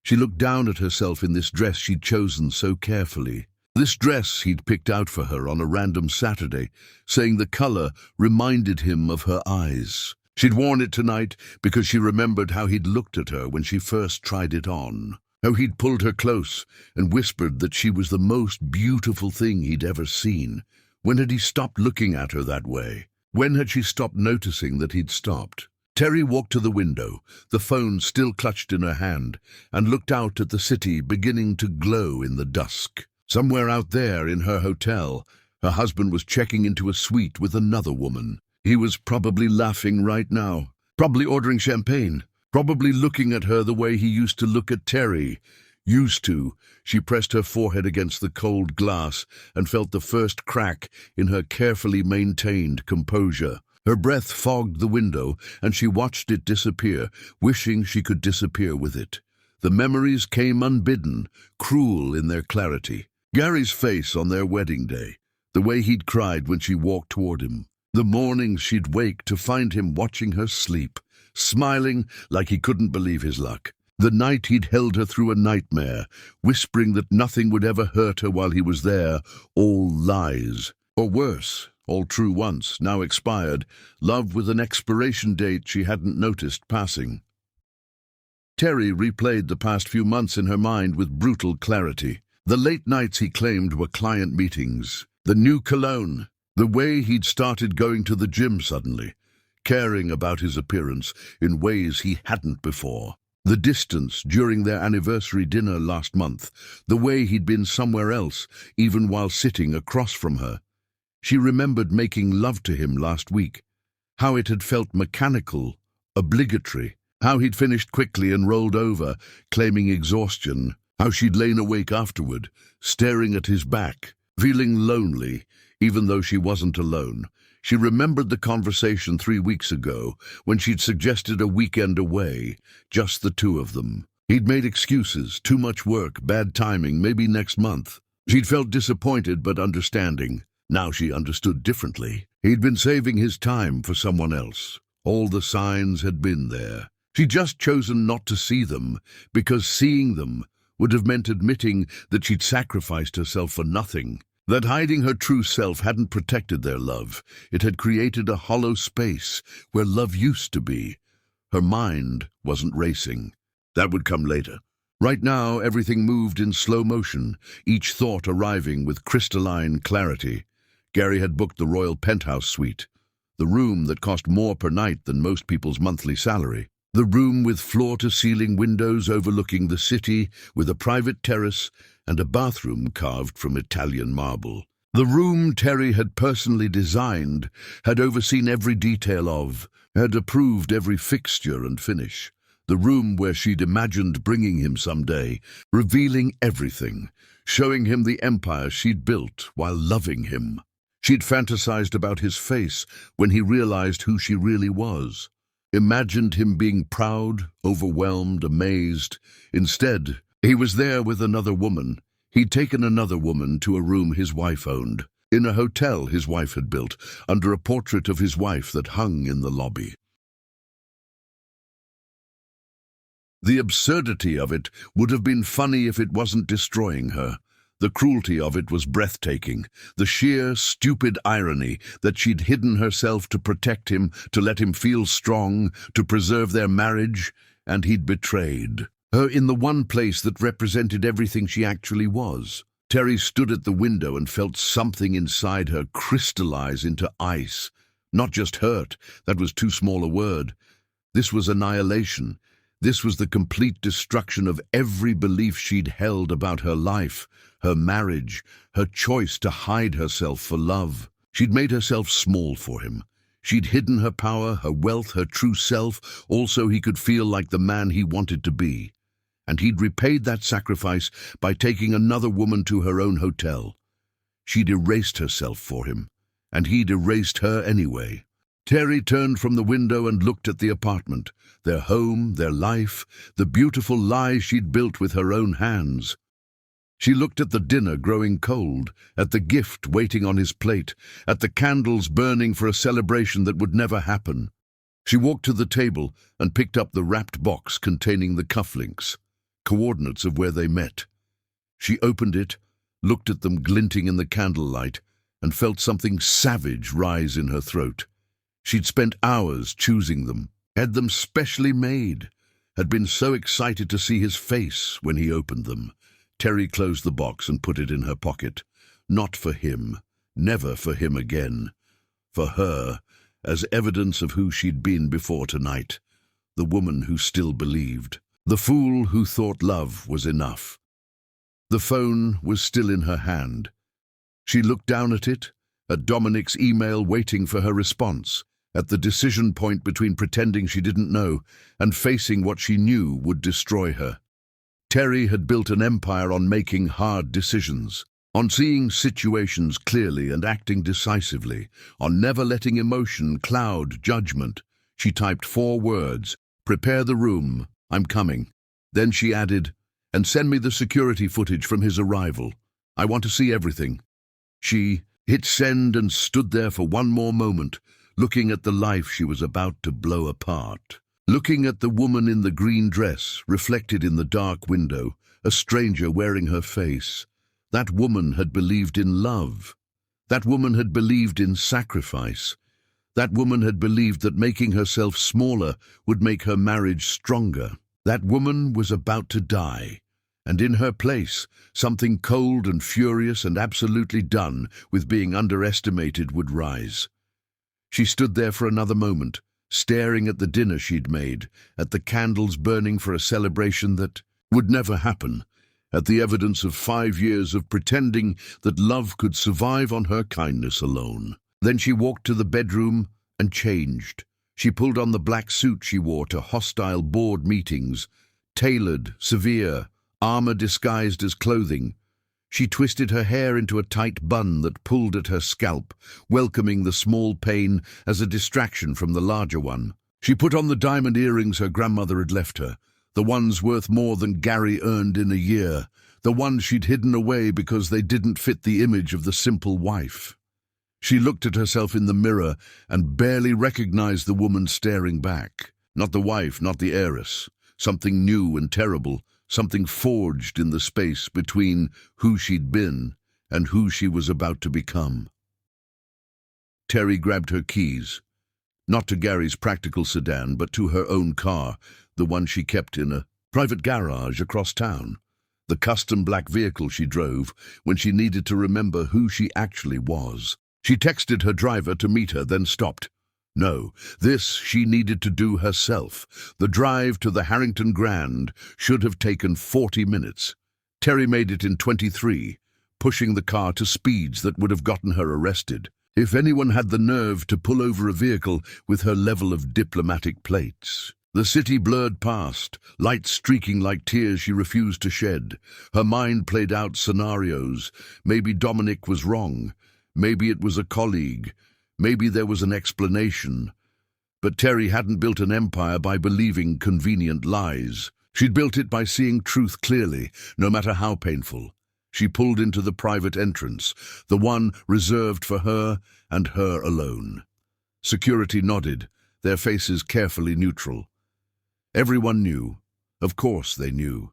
She looked down at herself in this dress she'd chosen so carefully. This dress he'd picked out for her on a random Saturday, saying the color reminded him of her eyes. She'd worn it tonight because she remembered how he'd looked at her when she first tried it on, how he'd pulled her close and whispered that she was the most beautiful thing he'd ever seen. When had he stopped looking at her that way? When had she stopped noticing that he'd stopped? Terry walked to the window, the phone still clutched in her hand, and looked out at the city beginning to glow in the dusk. Somewhere out there in her hotel, her husband was checking into a suite with another woman. He was probably laughing right now, probably ordering champagne, probably looking at her the way he used to look at Terry. Used to. She pressed her forehead against the cold glass and felt the first crack in her carefully maintained composure. Her breath fogged the window, and she watched it disappear, wishing she could disappear with it. The memories came unbidden, cruel in their clarity. Gary's face on their wedding day, the way he'd cried when she walked toward him. The mornings she'd wake to find him watching her sleep, smiling like he couldn't believe his luck. The night he'd held her through a nightmare, whispering that nothing would ever hurt her while he was there, all lies. Or worse, all true once, now expired, love with an expiration date she hadn't noticed passing. Terry replayed the past few months in her mind with brutal clarity. The late nights he claimed were client meetings, the new cologne, the way he'd started going to the gym suddenly, caring about his appearance in ways he hadn't before. The distance during their anniversary dinner last month, the way he'd been somewhere else, even while sitting across from her. She remembered making love to him last week, how it had felt mechanical, obligatory, how he'd finished quickly and rolled over, claiming exhaustion, how she'd lain awake afterward, staring at his back, feeling lonely, even though she wasn't alone. She remembered the conversation 3 weeks ago when she'd suggested a weekend away, just the two of them. He'd made excuses, too much work, bad timing, maybe next month. She'd felt disappointed but understanding. Now she understood differently. He'd been saving his time for someone else. All the signs had been there. She'd just chosen not to see them, because seeing them would have meant admitting that she'd sacrificed herself for nothing. That hiding her true self hadn't protected their love. It had created a hollow space where love used to be. Her mind wasn't racing. That would come later. Right now, everything moved in slow motion, each thought arriving with crystalline clarity. Gary had booked the royal penthouse suite, the room that cost more per night than most people's monthly salary. The room with floor-to-ceiling windows overlooking the city, with a private terrace and a bathroom carved from Italian marble. The room Terry had personally designed, had overseen every detail of, had approved every fixture and finish. The room where she'd imagined bringing him someday, revealing everything, showing him the empire she'd built while loving him. She'd fantasized about his face when he realized who she really was. Imagined him being proud, overwhelmed, amazed. Instead, he was there with another woman. He'd taken another woman to a room his wife owned, in a hotel his wife had built, under a portrait of his wife that hung in the lobby. The absurdity of it would have been funny if it wasn't destroying her. The cruelty of it was breathtaking, the sheer, stupid irony that she'd hidden herself to protect him, to let him feel strong, to preserve their marriage, and he'd betrayed her in the one place that represented everything she actually was. Terry stood at the window and felt something inside her crystallize into ice. Not just hurt, that was too small a word. This was annihilation. This was the complete destruction of every belief she'd held about her life, her marriage, her choice to hide herself for love. She'd made herself small for him. She'd hidden her power, her wealth, her true self, all so he could feel like the man he wanted to be. And he'd repaid that sacrifice by taking another woman to her own hotel. She'd erased herself for him, and he'd erased her anyway. Terry turned from the window and looked at the apartment, their home, their life, the beautiful lie she'd built with her own hands. She looked at the dinner growing cold, at the gift waiting on his plate, at the candles burning for a celebration that would never happen. She walked to the table and picked up the wrapped box containing the cufflinks, coordinates of where they met. She opened it, looked at them glinting in the candlelight, and felt something savage rise in her throat. She'd spent hours choosing them, had them specially made, had been so excited to see his face when he opened them. Terry closed the box and put it in her pocket. Not for him, never for him again. For her, as evidence of who she'd been before tonight. The woman who still believed. The fool who thought love was enough. The phone was still in her hand. She looked down at it, at Dominic's email waiting for her response, at the decision point between pretending she didn't know and facing what she knew would destroy her. Terry had built an empire on making hard decisions, on seeing situations clearly and acting decisively, on never letting emotion cloud judgment. She typed 4 words, "Prepare the room, I'm coming." Then she added, "And send me the security footage from his arrival. I want to see everything." She hit send and stood there for one more moment, looking at the life she was about to blow apart. Looking at the woman in the green dress, reflected in the dark window, a stranger wearing her face. That woman had believed in love. That woman had believed in sacrifice. That woman had believed that making herself smaller would make her marriage stronger. That woman was about to die, and in her place, something cold and furious and absolutely done with being underestimated would rise. She stood there for another moment, staring at the dinner she'd made, at the candles burning for a celebration that would never happen, at the evidence of 5 years of pretending that love could survive on her kindness alone. Then she walked to the bedroom and changed. She pulled on the black suit she wore to hostile board meetings, tailored, severe, armor disguised as clothing. She twisted her hair into a tight bun that pulled at her scalp, welcoming the small pain as a distraction from the larger one. She put on the diamond earrings her grandmother had left her, the ones worth more than Gary earned in a year, the ones she'd hidden away because they didn't fit the image of the simple wife. She looked at herself in the mirror and barely recognized the woman staring back. Not the wife, not the heiress. Something new and terrible, something forged in the space between who she'd been and who she was about to become. Terry grabbed her keys, not to Gary's practical sedan, but to her own car, the one she kept in a private garage across town, the custom black vehicle she drove when she needed to remember who she actually was. She texted her driver to meet her, then stopped. No, this she needed to do herself. The drive to the Harrington Grand should have taken 40 minutes. Terry made it in 23, pushing the car to speeds that would have gotten her arrested, if anyone had the nerve to pull over a vehicle with her level of diplomatic plates. The city blurred past, lights streaking like tears she refused to shed. Her mind played out scenarios. Maybe Dominic was wrong. Maybe it was a colleague. Maybe there was an explanation. But Terry hadn't built an empire by believing convenient lies. She'd built it by seeing truth clearly, no matter how painful. She pulled into the private entrance, the one reserved for her and her alone. Security nodded, their faces carefully neutral. Everyone knew. Of course they knew.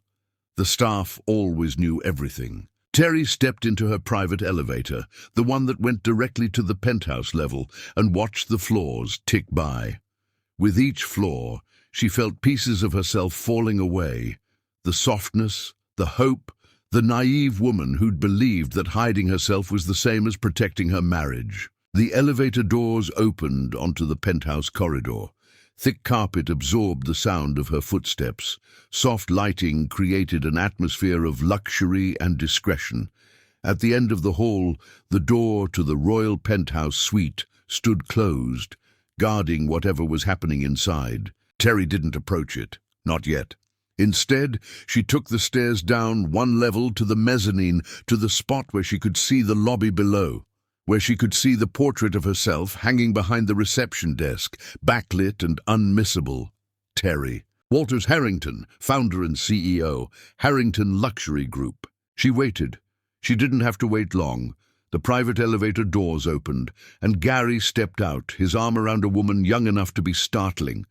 The staff always knew everything. Terry stepped into her private elevator, the one that went directly to the penthouse level, and watched the floors tick by. With each floor, she felt pieces of herself falling away. The softness, the hope, the naive woman who'd believed that hiding herself was the same as protecting her marriage. The elevator doors opened onto the penthouse corridor. Thick carpet absorbed the sound of her footsteps. Soft lighting created an atmosphere of luxury and discretion. At the end of the hall, the door to the royal penthouse suite stood closed, guarding whatever was happening inside. Terry didn't approach it, not yet. Instead, she took the stairs down one level to the mezzanine, to the spot where she could see the lobby below, where she could see the portrait of herself hanging behind the reception desk, backlit and unmissable. Terry. Walters Harrington, founder and CEO, Harrington Luxury Group. She waited. She didn't have to wait long. The private elevator doors opened, and Gary stepped out, his arm around a woman young enough to be startling.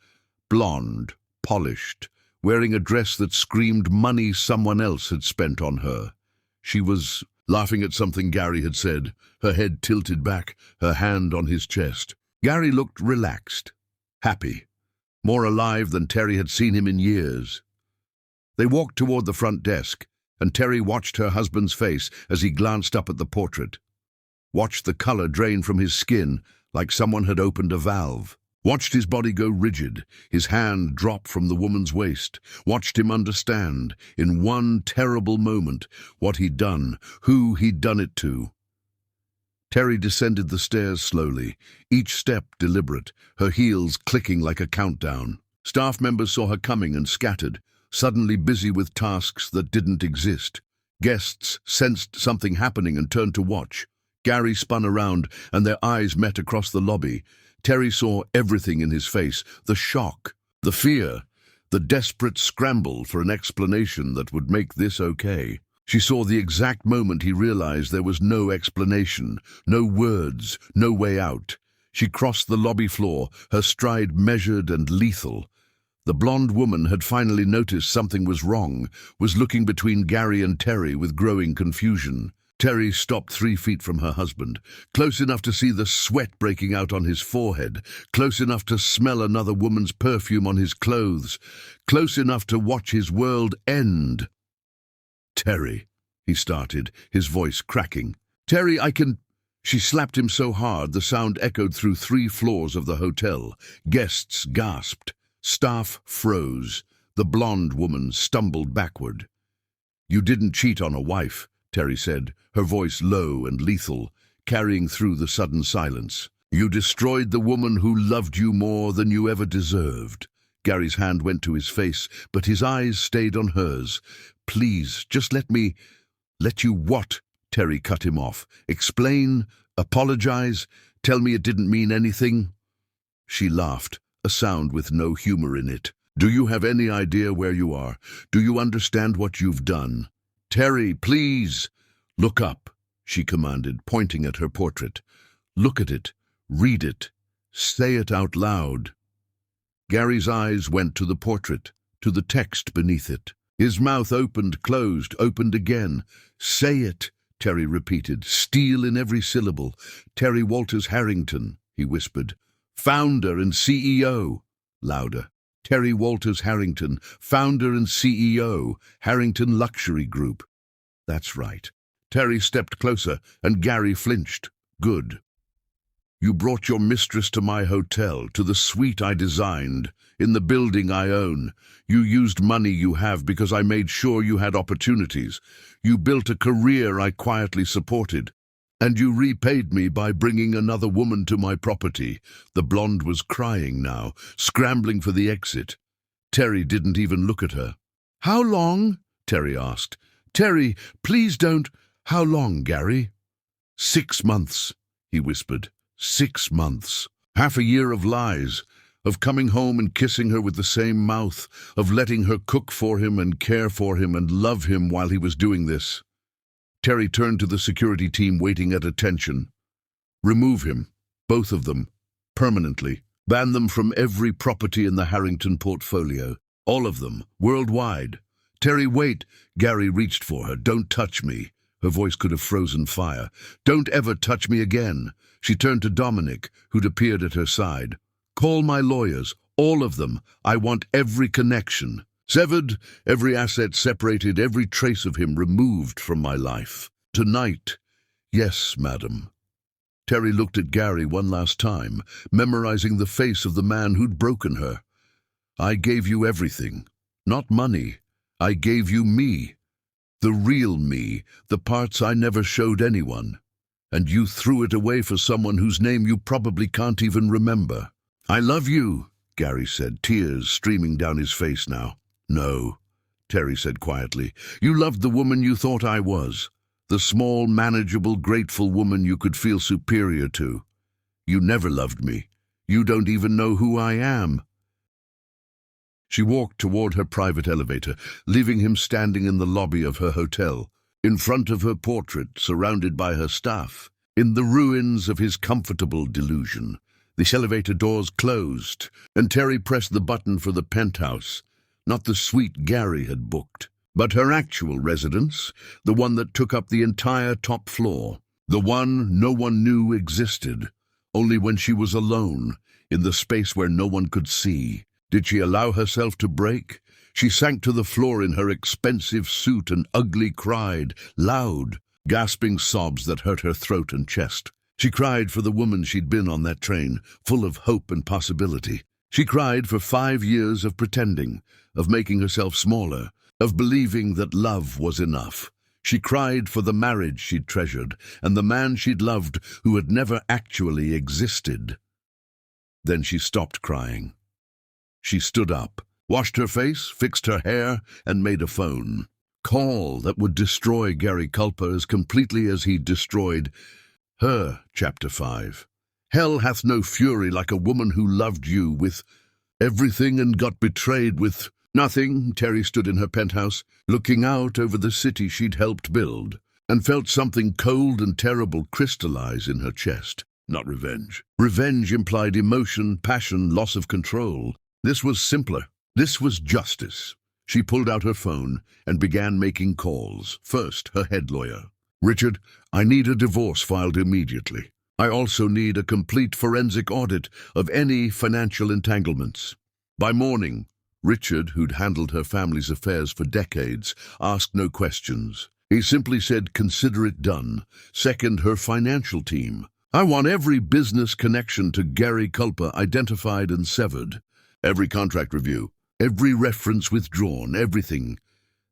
Blonde, polished, wearing a dress that screamed money someone else had spent on her. She was laughing at something Gary had said, her head tilted back, her hand on his chest. Gary looked relaxed, happy, more alive than Terry had seen him in years. They walked toward the front desk, and Terry watched her husband's face as he glanced up at the portrait. Watched the color drain from his skin like someone had opened a valve. Watched his body go rigid, his hand drop from the woman's waist. Watched him understand, in one terrible moment, what he'd done, who he'd done it to. Terry descended the stairs slowly, each step deliberate, her heels clicking like a countdown. Staff members saw her coming and scattered, suddenly busy with tasks that didn't exist. Guests sensed something happening and turned to watch. Gary spun around, and their eyes met across the lobby. Terry saw everything in his face, the shock, the fear, the desperate scramble for an explanation that would make this okay. She saw the exact moment he realized there was no explanation, no words, no way out. She crossed the lobby floor, her stride measured and lethal. The blonde woman had finally noticed something was wrong, was looking between Gary and Terry with growing confusion. Terry stopped 3 feet from her husband, close enough to see the sweat breaking out on his forehead, close enough to smell another woman's perfume on his clothes, close enough to watch his world end. "Terry," he started, his voice cracking. "Terry, I can—" She slapped him so hard the sound echoed through 3 floors of the hotel. Guests gasped. Staff froze. The blonde woman stumbled backward. "You didn't cheat on a wife," Terry said, her voice low and lethal, carrying through the sudden silence. "You destroyed the woman who loved you more than you ever deserved." Gary's hand went to his face, but his eyes stayed on hers. "Please, just let me—" "Let you what?" Terry cut him off. "Explain? Apologize? Tell me it didn't mean anything?" She laughed, a sound with no humor in it. "Do you have any idea where you are? Do you understand what you've done?" "Terry, please!" "Look up," she commanded, pointing at her portrait. "Look at it. Read it. Say it out loud." Gary's eyes went to the portrait, to the text beneath it. His mouth opened, closed, opened again. "Say it," Terry repeated, steel in every syllable. "Terry Walters Harrington," he whispered. "Founder and CEO." Louder. "Terry Walters Harrington, founder and CEO, Harrington Luxury Group." "That's right." Terry stepped closer, and Gary flinched. "Good. You brought your mistress to my hotel, to the suite I designed, in the building I own. You used money you have because I made sure you had opportunities. You built a career I quietly supported. And you repaid me by bringing another woman to my property." The blonde was crying now, scrambling for the exit. Terry didn't even look at her. "How long?" Terry asked. "Terry, please don't—" "How long, Gary?" "6 months," he whispered. 6 months. Half a year of lies, of coming home and kissing her with the same mouth, of letting her cook for him and care for him and love him while he was doing this. Terry turned to the security team waiting at attention. "Remove him, both of them, permanently. Ban them from every property in the Harrington portfolio. All of them, worldwide." "Terry, wait!" Gary reached for her. "Don't touch me." Her voice could have frozen fire. "Don't ever touch me again." She turned to Dominic, who'd appeared at her side. "Call my lawyers, all of them. I want every connection. Severed, every asset separated, every trace of him removed from my life. Tonight." "Yes, madam." Terry looked at Gary one last time, memorizing the face of the man who'd broken her. "I gave you everything. Not money. I gave you me. The real me, the parts I never showed anyone. And you threw it away for someone whose name you probably can't even remember." "I love you," Gary said, tears streaming down his face now. "No," Terry said quietly. "You loved the woman you thought I was. The small, manageable, grateful woman you could feel superior to. You never loved me. You don't even know who I am." She walked toward her private elevator, leaving him standing in the lobby of her hotel, in front of her portrait, surrounded by her staff, in the ruins of his comfortable delusion. The elevator doors closed, and Terry pressed the button for the penthouse, not the suite Gary had booked, But her actual residence, the one that took up the entire top floor, the one no one knew existed, only when she was alone, in the space where no one could see, did she allow herself to break. She sank to the floor in her expensive suit and ugly cried, loud, gasping sobs that hurt her throat and chest. She cried for the woman she'd been on that train, full of hope and possibility. She cried for 5 years of pretending, of making herself smaller, of believing that love was enough. She cried for the marriage she'd treasured and the man she'd loved who had never actually existed. Then she stopped crying. She stood up, washed her face, fixed her hair, and made a phone call that would destroy Gary Culper as completely as he'd destroyed her. Chapter 5. Hell hath no fury like a woman who loved you with everything and got betrayed with nothing. Terry stood in her penthouse, looking out over the city she'd helped build, and felt something cold and terrible crystallize in her chest. Not revenge. Revenge implied emotion, passion, loss of control. This was simpler. This was justice. She pulled out her phone and began making calls. First, her head lawyer. Richard, I need a divorce filed immediately. I also need a complete forensic audit of any financial entanglements. By morning, Richard, who'd handled her family's affairs for decades, asked no questions. He simply said, consider it done. Second, her financial team. I want every business connection to Gary Culper identified and severed. Every contract review, every reference withdrawn, everything.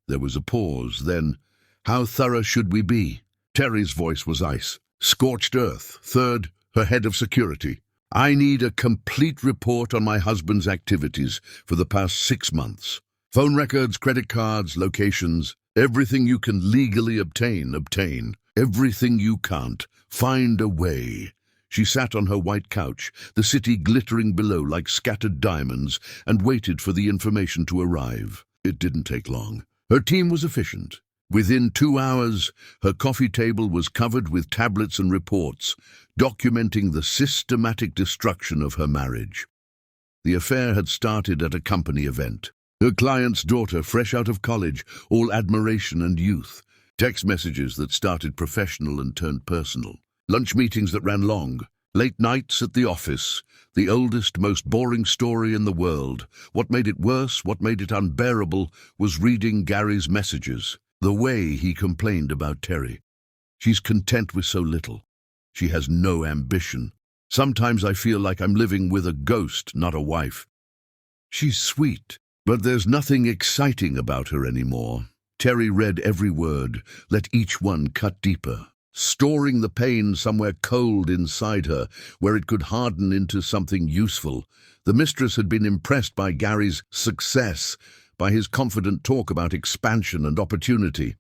There was a pause, then, how thorough should we be? Terry's voice was ice. Scorched earth. Third, her head of security. I need a complete report on my husband's activities for the past 6 months. Phone records, credit cards, locations, everything you can legally obtain. Everything you can't, find a way. She sat on her white couch, the city glittering below like scattered diamonds, and waited for the information to arrive. It didn't take long. Her team was efficient. Within 2 hours, her coffee table was covered with tablets and reports, documenting the systematic destruction of her marriage. The affair had started at a company event. Her client's daughter, fresh out of college, all admiration and youth. Text messages that started professional and turned personal. Lunch meetings that ran long. Late nights at the office. The oldest, most boring story in the world. What made it worse, what made it unbearable, was reading Gary's messages. The way he complained about Terry. She's content with so little. She has no ambition. Sometimes I feel like I'm living with a ghost, not a wife. She's sweet, but there's nothing exciting about her anymore. Terry read every word, let each one cut deeper, storing the pain somewhere cold inside her, where it could harden into something useful. The mistress had been impressed by Gary's success, by his confident talk about expansion and opportunity.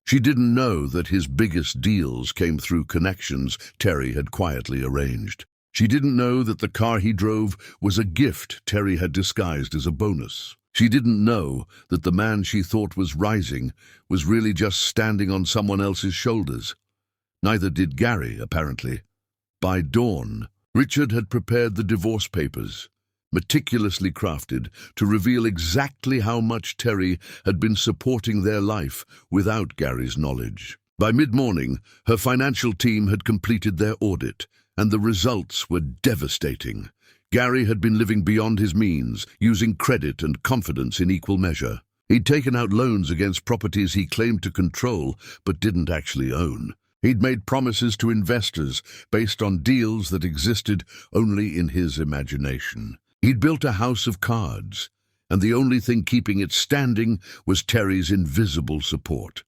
She didn't know that his biggest deals came through connections Terry had quietly arranged. She didn't know that the car he drove was a gift Terry had disguised as a bonus. She didn't know that the man she thought was rising was really just standing on someone else's shoulders. Neither did Gary, apparently. By dawn, Richard had prepared the divorce papers, meticulously crafted to reveal exactly how much Terry had been supporting their life without Gary's knowledge. By mid-morning, her financial team had completed their audit, and the results were devastating. Gary had been living beyond his means, using credit and confidence in equal measure. He'd taken out loans against properties he claimed to control but didn't actually own. He'd made promises to investors based on deals that existed only in his imagination. He'd built a house of cards, and the only thing keeping it standing was Terry's invisible support.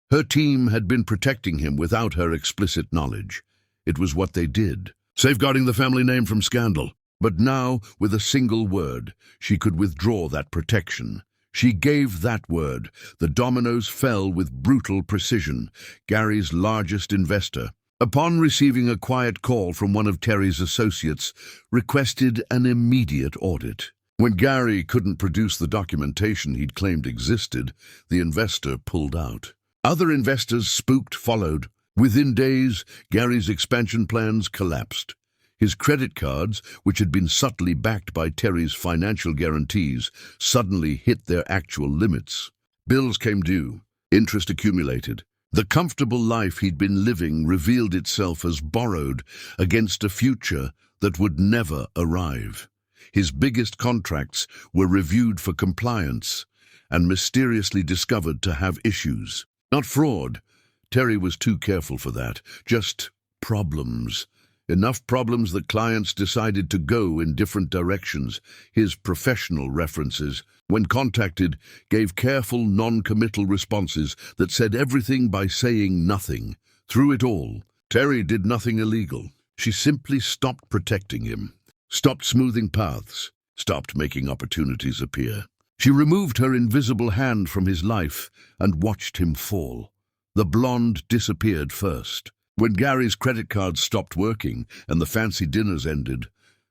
Her team had been protecting him without her explicit knowledge. It was what they did, safeguarding the family name from scandal. But now, with a single word, she could withdraw that protection. She gave that word. The dominoes fell with brutal precision. Gary's largest investor, upon receiving a quiet call from one of Terry's associates, requested an immediate audit. When Gary couldn't produce the documentation he'd claimed existed, the investor pulled out. Other investors, spooked, followed. Within days, Gary's expansion plans collapsed. His credit cards, which had been subtly backed by Terry's financial guarantees, suddenly hit their actual limits. Bills came due, interest accumulated. The comfortable life he'd been living revealed itself as borrowed against a future that would never arrive. His biggest contracts were reviewed for compliance and mysteriously discovered to have issues. Not fraud. Terry was too careful for that. Just problems. Enough problems that clients decided to go in different directions. His professional references, when contacted, gave careful, non-committal responses that said everything by saying nothing. Through it all, Terry did nothing illegal. She simply stopped protecting him, stopped smoothing paths, stopped making opportunities appear. She removed her invisible hand from his life and watched him fall. The blonde disappeared first. When Gary's credit cards stopped working and the fancy dinners ended,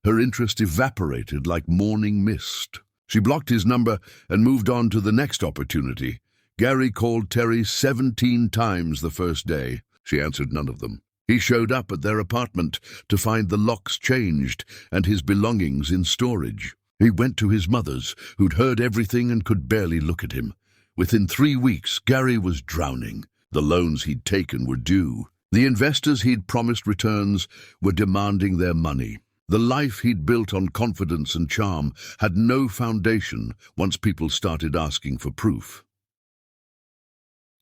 her interest evaporated like morning mist. She blocked his number and moved on to the next opportunity. Gary called Terry 17 times the first day. She answered none of them. He showed up at their apartment to find the locks changed and his belongings in storage. He went to his mother's, who'd heard everything and could barely look at him. Within 3 weeks, Gary was drowning. The loans he'd taken were due. The investors he'd promised returns were demanding their money. The life he'd built on confidence and charm had no foundation once people started asking for proof.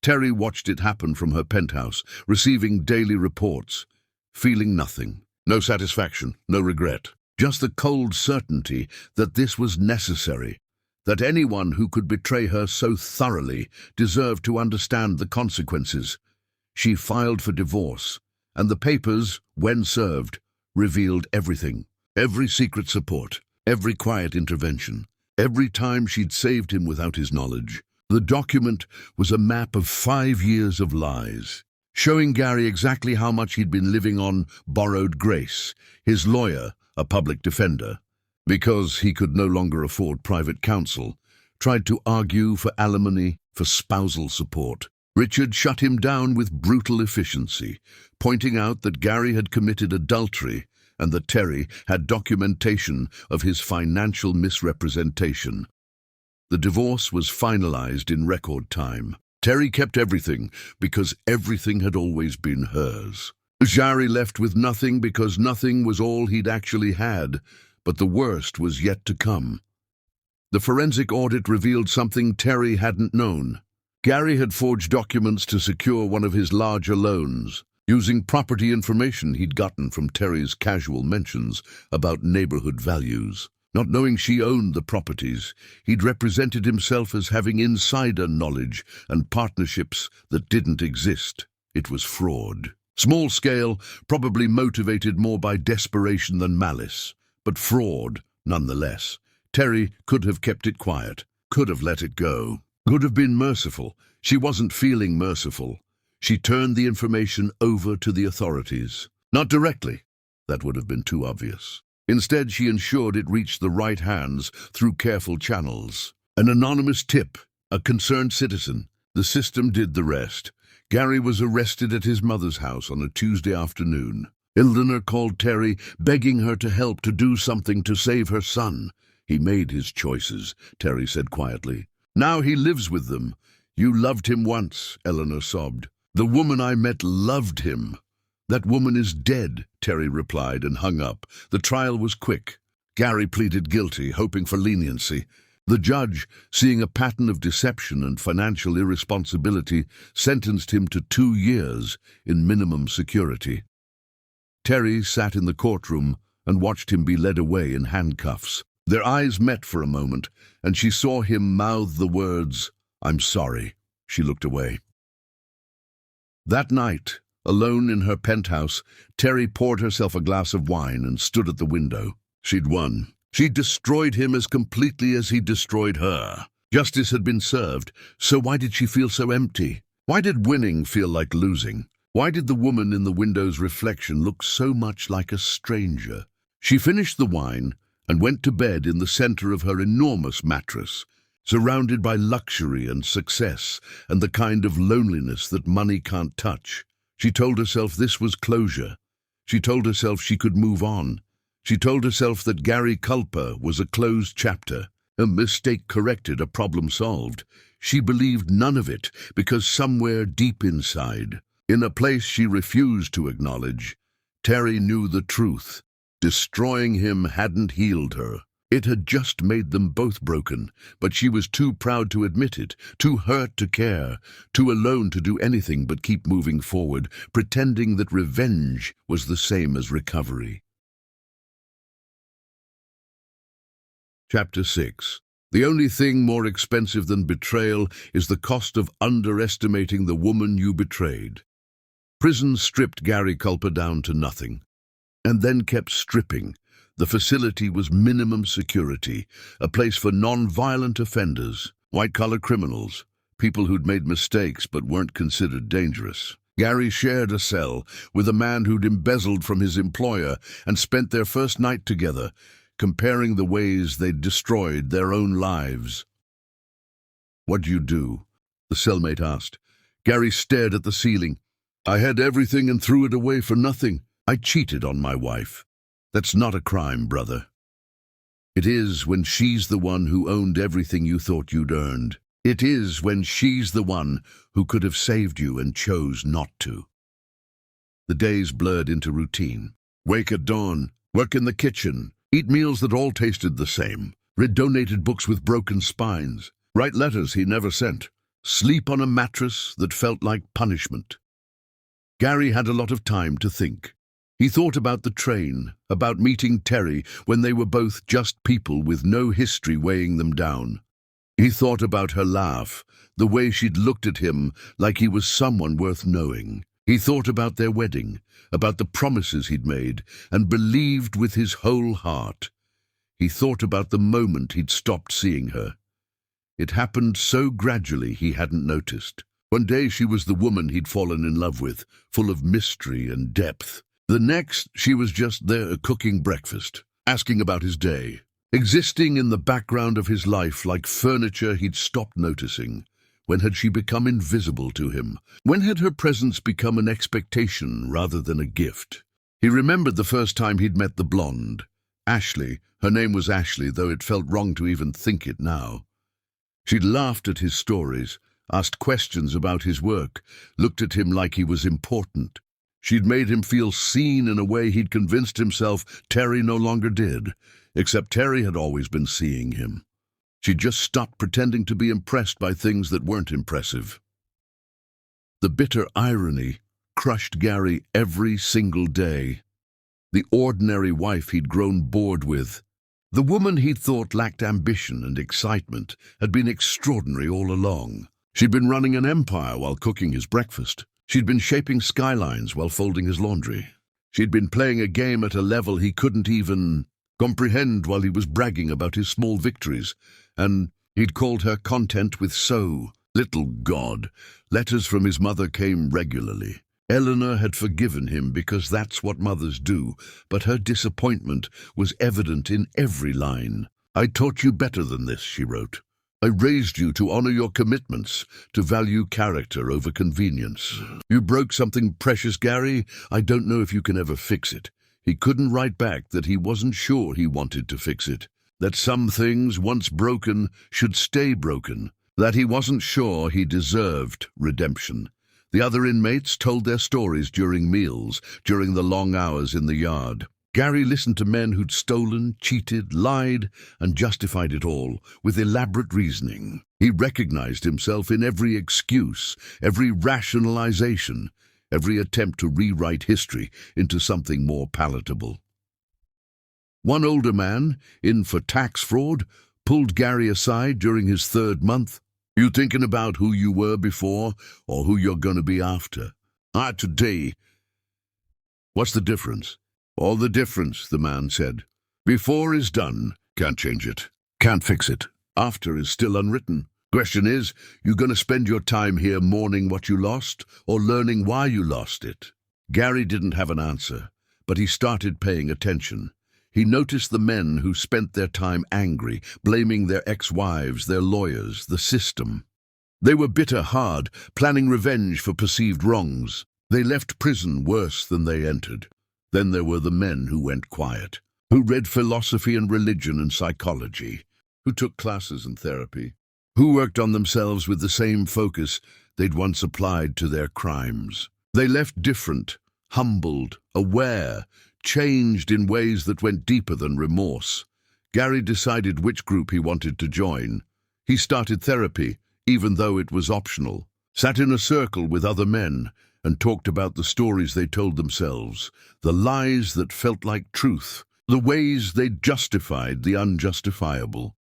Terry watched it happen from her penthouse, receiving daily reports, feeling nothing. No satisfaction, no regret. Just the cold certainty that this was necessary, that anyone who could betray her so thoroughly deserved to understand the consequences. She filed for divorce, and the papers, when served, revealed everything. Every secret support, every quiet intervention, every time she'd saved him without his knowledge. The document was a map of 5 years of lies, showing Gary exactly how much he'd been living on borrowed grace. His lawyer, a public defender, because he could no longer afford private counsel, tried to argue for alimony, for spousal support. Richard shut him down with brutal efficiency, pointing out that Gary had committed adultery and that Terry had documentation of his financial misrepresentation. The divorce was finalized in record time. Terry kept everything because everything had always been hers. Gary left with nothing because nothing was all he'd actually had, but the worst was yet to come. The forensic audit revealed something Terry hadn't known. Gary had forged documents to secure one of his larger loans, using property information he'd gotten from Terry's casual mentions about neighborhood values. Not knowing she owned the properties, he'd represented himself as having insider knowledge and partnerships that didn't exist. It was fraud. Small scale, probably motivated more by desperation than malice, but fraud nonetheless. Terry could have kept it quiet, could have let it go. Could have been merciful. She wasn't feeling merciful. She turned the information over to the authorities. Not directly. That would have been too obvious. Instead, she ensured it reached the right hands through careful channels. An anonymous tip, a concerned citizen. The system did the rest. Gary was arrested at his mother's house on a Tuesday afternoon. Eleanor called Terry, begging her to help, to do something to save her son. He made his choices, Terry said quietly. Now he lives with them. You loved him once, Eleanor sobbed. The woman I met loved him. That woman is dead, Terry replied and hung up. The trial was quick. Gary pleaded guilty, hoping for leniency. The judge, seeing a pattern of deception and financial irresponsibility, sentenced him to 2 years in minimum security. Terry sat in the courtroom and watched him be led away in handcuffs. Their eyes met for a moment, and she saw him mouth the words, "I'm sorry." She looked away. That night, alone in her penthouse, Terry poured herself a glass of wine and stood at the window. She'd won. She'd destroyed him as completely as he destroyed her. Justice had been served, so why did she feel so empty? Why did winning feel like losing? Why did the woman in the window's reflection look so much like a stranger? She finished the wine and went to bed in the center of her enormous mattress, surrounded by luxury and success and the kind of loneliness that money can't touch. She told herself this was closure. She told herself she could move on. She told herself that Gary Culper was a closed chapter, a mistake corrected, a problem solved. she believed none of it, because somewhere deep inside, in a place she refused to acknowledge, Terry knew the truth. Destroying him hadn't healed her. It had just made them both broken, but she was too proud to admit it, too hurt to care, too alone to do anything but keep moving forward, pretending that revenge was the same as recovery. Chapter 6. The only thing more expensive than betrayal is the cost of underestimating the woman you betrayed. Prison stripped Gary Culper down to nothing, and then kept stripping. The facility was minimum security, a place for non-violent offenders, white-collar criminals, people who'd made mistakes but weren't considered dangerous. Gary shared a cell with a man who'd embezzled from his employer and spent their first night together, comparing the ways they'd destroyed their own lives. "What do you do?" the cellmate asked. Gary stared at the ceiling. "I had everything and threw it away for nothing. I cheated on my wife." "That's not a crime, brother." "It is when she's the one who owned everything you thought you'd earned. It is when she's the one who could have saved you and chose not to." The days blurred into routine. Wake at dawn, work in the kitchen, eat meals that all tasted the same, read donated books with broken spines, write letters he never sent, sleep on a mattress that felt like punishment. Gary had a lot of time to think. He thought about the train, about meeting Terry when they were both just people with no history weighing them down. He thought about her laugh, the way she'd looked at him like he was someone worth knowing. He thought about their wedding, about the promises he'd made, and believed with his whole heart. He thought about the moment he'd stopped seeing her. It happened so gradually he hadn't noticed. One day she was the woman he'd fallen in love with, full of mystery and depth. The next, she was just there cooking breakfast, asking about his day, existing in the background of his life like furniture he'd stopped noticing. When had she become invisible to him? When had her presence become an expectation rather than a gift? He remembered the first time he'd met the blonde. Ashley. Her name was Ashley, though it felt wrong to even think it now. She'd laughed at his stories, asked questions about his work, looked at him like he was important. She'd made him feel seen in a way he'd convinced himself Terry no longer did, except Terry had always been seeing him. She'd just stopped pretending to be impressed by things that weren't impressive. The bitter irony crushed Gary every single day. The ordinary wife he'd grown bored with, the woman he'd thought lacked ambition and excitement, had been extraordinary all along. She'd been running an empire while cooking his breakfast. She'd been shaping skylines while folding his laundry. She'd been playing a game at a level he couldn't even comprehend while he was bragging about his small victories, and he'd called her content with so little God. Letters from his mother came regularly. Eleanor had forgiven him because that's what mothers do, but her disappointment was evident in every line. "I taught you better than this," she wrote. "I raised you to honor your commitments, to value character over convenience. You broke something precious, Gary. I don't know if you can ever fix it." He couldn't write back that he wasn't sure he wanted to fix it, that some things, once broken, should stay broken, that he wasn't sure he deserved redemption. The other inmates told their stories during meals, during the long hours in the yard. Gary listened to men who'd stolen, cheated, lied, and justified it all with elaborate reasoning. He recognized himself in every excuse, every rationalization, every attempt to rewrite history into something more palatable. One older man, in for tax fraud, pulled Gary aside during his third month. "You thinking about who you were before or who you're going to be after?" Today." "What's the difference?" "All the difference," the man said. "Before is done. Can't change it. Can't fix it. After is still unwritten. Question is, you going to spend your time here mourning what you lost or learning why you lost it?" Gary didn't have an answer, but he started paying attention. He noticed the men who spent their time angry, blaming their ex-wives, their lawyers, the system. They were bitter hard, planning revenge for perceived wrongs. They left prison worse than they entered. Then there were the men who went quiet, who read philosophy and religion and psychology, who took classes in therapy, who worked on themselves with the same focus they'd once applied to their crimes. They left different, humbled, aware, changed in ways that went deeper than remorse. Gary decided which group he wanted to join. He started therapy, even though it was optional, sat in a circle with other men, and talked about the stories they told themselves, the lies that felt like truth, the ways they'd justified the unjustifiable.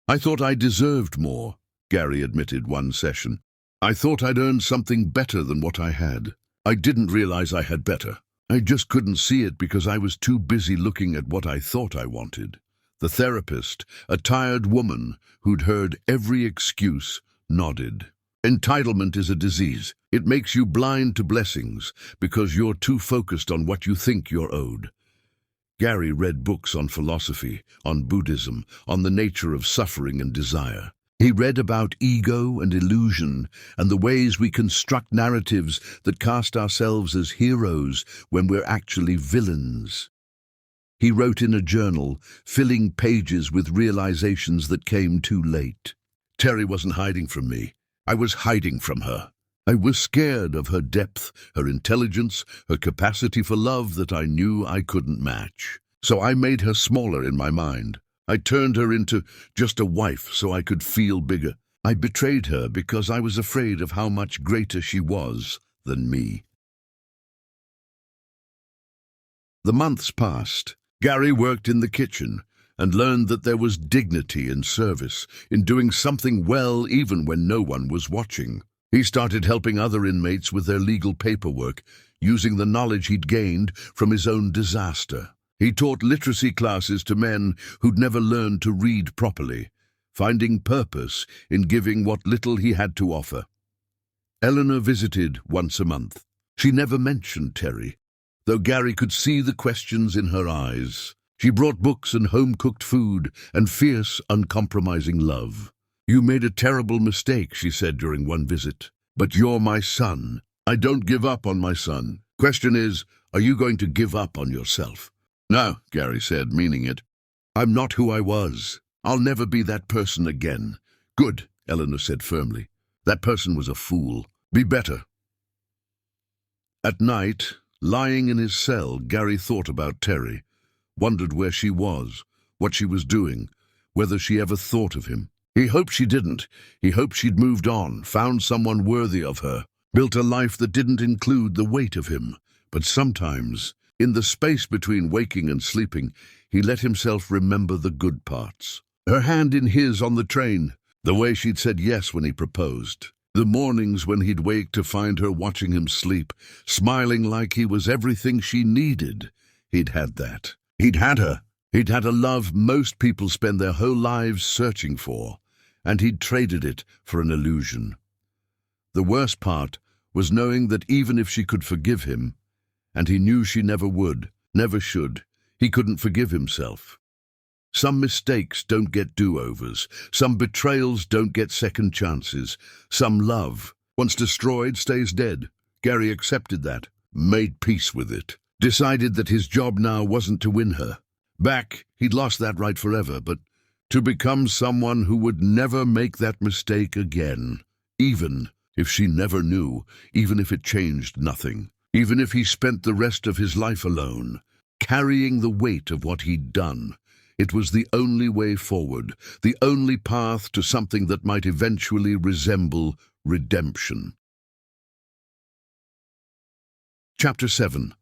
"I thought I deserved more," Gary admitted one session. "I thought I'd earned something better than what I had. I didn't realize I had better. I just couldn't see it because I was too busy looking at what I thought I wanted." The therapist, a tired woman who'd heard every excuse, nodded. "Entitlement is a disease. It makes you blind to blessings because you're too focused on what you think you're owed." Gary read books on philosophy, on Buddhism, on the nature of suffering and desire. He read about ego and illusion and the ways we construct narratives that cast ourselves as heroes when we're actually villains. He wrote in a journal, filling pages with realizations that came too late. "Terry wasn't hiding from me. I was hiding from her. I was scared of her depth, her intelligence, her capacity for love that I knew I couldn't match. So I made her smaller in my mind. I turned her into just a wife so I could feel bigger. I betrayed her because I was afraid of how much greater she was than me." The months passed. Gary worked in the kitchen and learned that there was dignity in service, in doing something well even when no one was watching. He started helping other inmates with their legal paperwork, using the knowledge he'd gained from his own disaster. He taught literacy classes to men who'd never learned to read properly, finding purpose in giving what little he had to offer. Eleanor visited once a month. She never mentioned Terry, though Gary could see the questions in her eyes. She brought books and home-cooked food and fierce, uncompromising love. "You made a terrible mistake," she said during one visit. "But you're my son. I don't give up on my son. Question is, are you going to give up on yourself?" "No," Gary said, meaning it. "I'm not who I was. I'll never be that person again." "Good," Eleanor said firmly. "That person was a fool. Be better." At night, lying in his cell, Gary thought about Terry, wondered where she was, what she was doing, whether she ever thought of him. He hoped she didn't. He hoped she'd moved on, found someone worthy of her, built a life that didn't include the weight of him. But sometimes, in the space between waking and sleeping, he let himself remember the good parts. Her hand in his on the train, the way she'd said yes when he proposed. The mornings when he'd wake to find her watching him sleep, smiling like he was everything she needed. He'd had that. He'd had her. He'd had a love most people spend their whole lives searching for, and he'd traded it for an illusion. The worst part was knowing that even if she could forgive him, and he knew she never would, never should, he couldn't forgive himself. Some mistakes don't get do-overs. Some betrayals don't get second chances. Some love, once destroyed, stays dead. Gary accepted that, made peace with it, decided that his job now wasn't to win her back. He'd lost that right forever, but to become someone who would never make that mistake again, even if she never knew, even if it changed nothing, even if he spent the rest of his life alone, carrying the weight of what he'd done. It was the only way forward, the only path to something that might eventually resemble redemption. Chapter 7.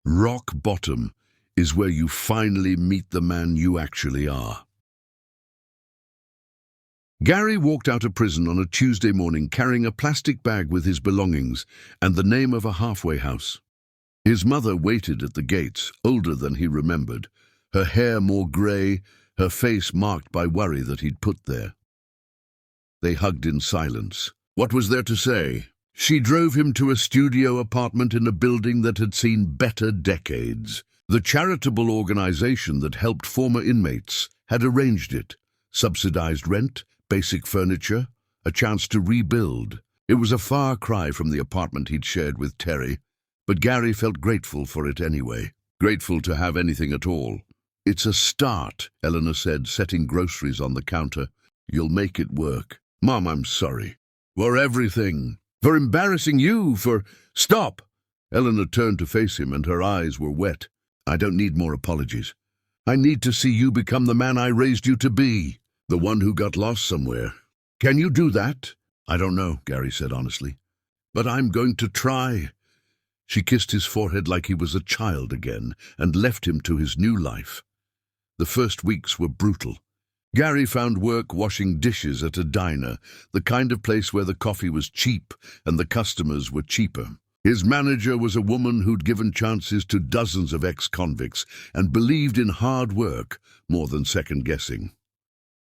Rock bottom is where you finally meet the man you actually are. Gary walked out of prison on a Tuesday morning carrying a plastic bag with his belongings and the name of a halfway house. His mother waited at the gates, older than he remembered, her hair more grey, her face marked by worry that he'd put there. They hugged in silence. What was there to say? She drove him to a studio apartment in a building that had seen better decades. The charitable organization that helped former inmates had arranged it. Subsidized rent, basic furniture, a chance to rebuild. It was a far cry from the apartment he'd shared with Terry, but Gary felt grateful for it anyway. Grateful to have anything at all. "It's a start," Eleanor said, setting groceries on the counter. You'll make it work. Mom, I'm sorry. For everything. For embarrassing you, for... Stop! Eleanor turned to face him, and her eyes were wet. I don't need more apologies. I need to see you become the man I raised you to be. The one who got lost somewhere. Can you do that? I don't know, Gary said honestly. But I'm going to try. She kissed his forehead like he was a child again, and left him to his new life. The first weeks were brutal. Gary found work washing dishes at a diner, the kind of place where the coffee was cheap and the customers were cheaper. His manager was a woman who'd given chances to dozens of ex-convicts and believed in hard work more than second-guessing.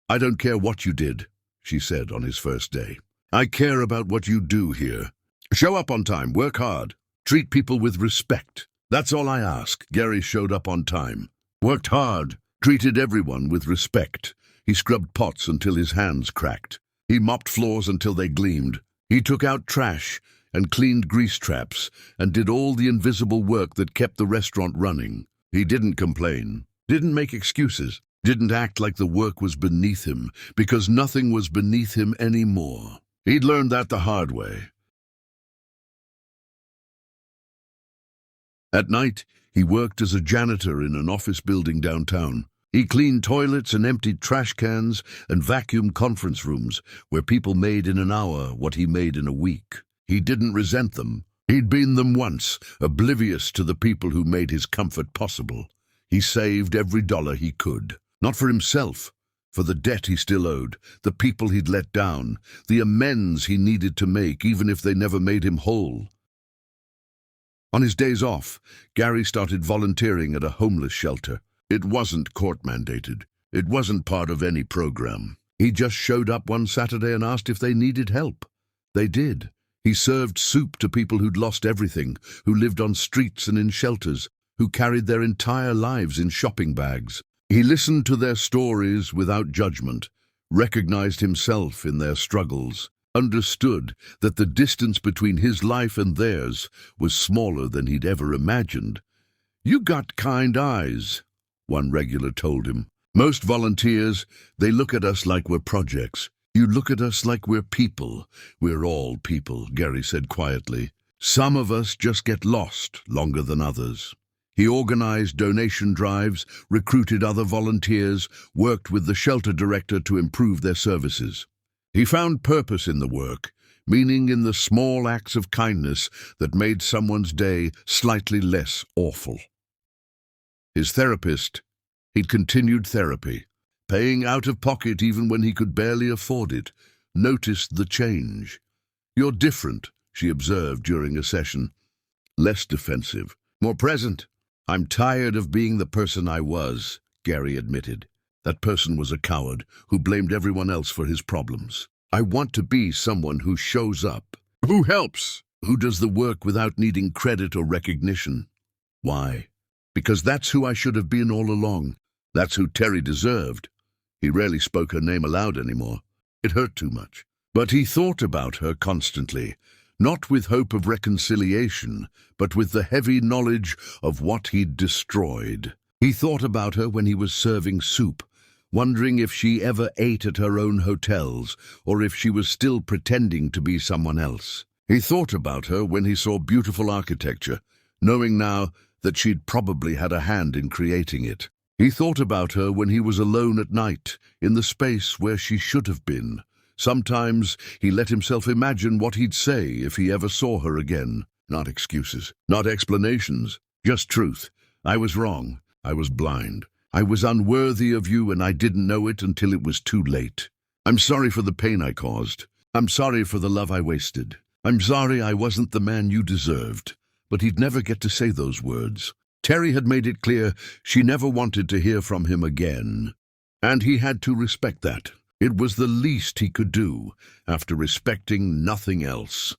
I don't care what you did, she said on his first day. I care about what you do here. Show up on time, work hard, treat people with respect. That's all I ask. Gary showed up on time, worked hard, treated everyone with respect. He scrubbed pots until his hands cracked. He mopped floors until they gleamed. He took out trash and cleaned grease traps and did all the invisible work that kept the restaurant running. He didn't complain, didn't make excuses, didn't act like the work was beneath him, because nothing was beneath him anymore. He'd learned that the hard way. At night, he worked as a janitor in an office building downtown. He cleaned toilets and emptied trash cans and vacuumed conference rooms where people made in an hour what he made in a week. He didn't resent them. He'd been them once, oblivious to the people who made his comfort possible. He saved every dollar he could. Not for himself, for the debt he still owed, the people he'd let down, the amends he needed to make, even if they never made him whole. On his days off, Gary started volunteering at a homeless shelter. It wasn't court-mandated. It wasn't part of any program. He just showed up one Saturday and asked if they needed help. They did. He served soup to people who'd lost everything, who lived on streets and in shelters, who carried their entire lives in shopping bags. He listened to their stories without judgment, recognized himself in their struggles, understood that the distance between his life and theirs was smaller than he'd ever imagined. "You got kind eyes," one regular told him. "Most volunteers, they look at us like we're projects. You look at us like we're people. We're all people," Gary said quietly. "Some of us just get lost longer than others." He organized donation drives, recruited other volunteers, worked with the shelter director to improve their services. He found purpose in the work, meaning in the small acts of kindness that made someone's day slightly less awful. His therapist, he'd continued therapy, paying out of pocket even when he could barely afford it, noticed the change. "You're different," she observed during a session. "Less defensive, more present." "I'm tired of being the person I was," Gary admitted. That person was a coward who blamed everyone else for his problems. "I want to be someone who shows up, who helps, who does the work without needing credit or recognition." Why? Because that's who I should have been all along. That's who Terry deserved. He rarely spoke her name aloud anymore. It hurt too much. But he thought about her constantly, not with hope of reconciliation, but with the heavy knowledge of what he'd destroyed. He thought about her when he was serving soup, wondering if she ever ate at her own hotels, or if she was still pretending to be someone else. He thought about her when he saw beautiful architecture, knowing now that she'd probably had a hand in creating it. He thought about her when he was alone at night, in the space where she should have been. Sometimes he let himself imagine what he'd say if he ever saw her again. Not excuses, not explanations, just truth. "I was wrong. I was blind. I was unworthy of you, and I didn't know it until it was too late. I'm sorry for the pain I caused. I'm sorry for the love I wasted. I'm sorry I wasn't the man you deserved." But he'd never get to say those words. Terry had made it clear she never wanted to hear from him again. And he had to respect that. It was the least he could do, after respecting nothing else.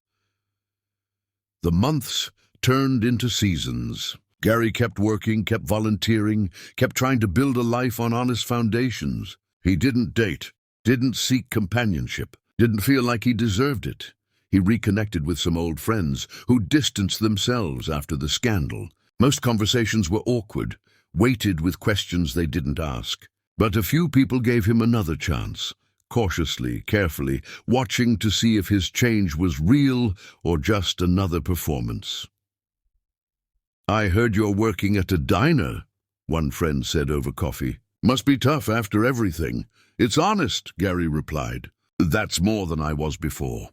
The months turned into seasons. Gary kept working, kept volunteering, kept trying to build a life on honest foundations. He didn't date, didn't seek companionship, didn't feel like he deserved it. He reconnected with some old friends who distanced themselves after the scandal. Most conversations were awkward, weighted with questions they didn't ask. But a few people gave him another chance, cautiously, carefully, watching to see if his change was real or just another performance. "I heard you're working at a diner," one friend said over coffee. "Must be tough after everything." "It's honest," Gary replied. "That's more than I was before."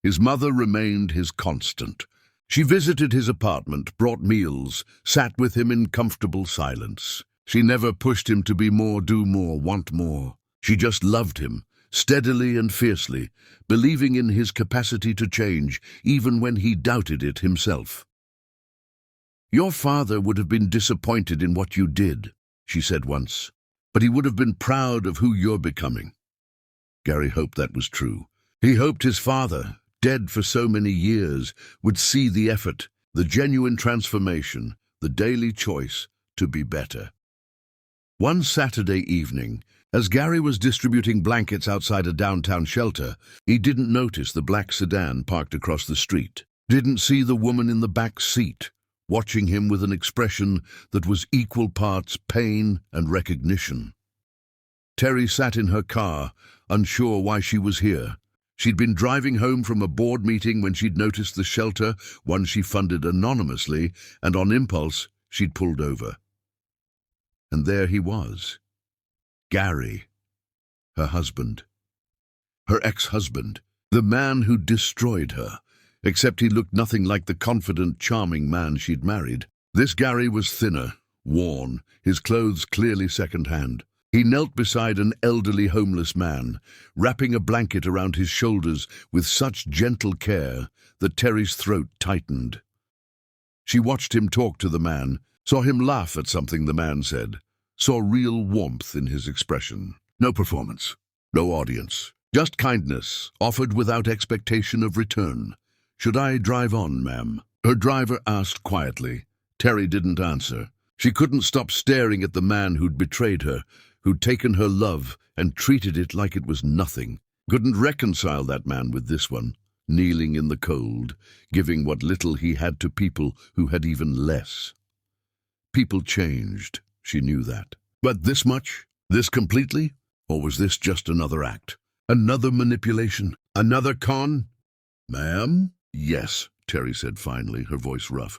His mother remained his constant. She visited his apartment, brought meals, sat with him in comfortable silence. She never pushed him to be more, do more, want more. She just loved him, steadily and fiercely, believing in his capacity to change, even when he doubted it himself. "Your father would have been disappointed in what you did," she said once, "but he would have been proud of who you're becoming." Gary hoped that was true. He hoped his father, dead for so many years, would see the effort, the genuine transformation, the daily choice to be better. One Saturday evening, as Gary was distributing blankets outside a downtown shelter, he didn't notice the black sedan parked across the street, didn't see the woman in the back seat, watching him with an expression that was equal parts pain and recognition. Terry sat in her car, unsure why she was here. She'd been driving home from a board meeting when she'd noticed the shelter, one she funded anonymously, and on impulse, she'd pulled over. And there he was. Gary, her husband. Her ex-husband, the man who destroyed her, except he looked nothing like the confident, charming man she'd married. This Gary was thinner, worn, his clothes clearly second-hand. He knelt beside an elderly homeless man, wrapping a blanket around his shoulders with such gentle care that Terry's throat tightened. She watched him talk to the man, saw him laugh at something the man said, saw real warmth in his expression. No performance, no audience, just kindness, offered without expectation of return. "Should I drive on, ma'am?" her driver asked quietly. Terry didn't answer. She couldn't stop staring at the man who'd betrayed her, who'd taken her love and treated it like it was nothing. Couldn't reconcile that man with this one, kneeling in the cold, giving what little he had to people who had even less. People changed, she knew that. But this much? This completely? Or was this just another act? Another manipulation? Another con? "Ma'am?" "Yes," Terry said finally, her voice rough.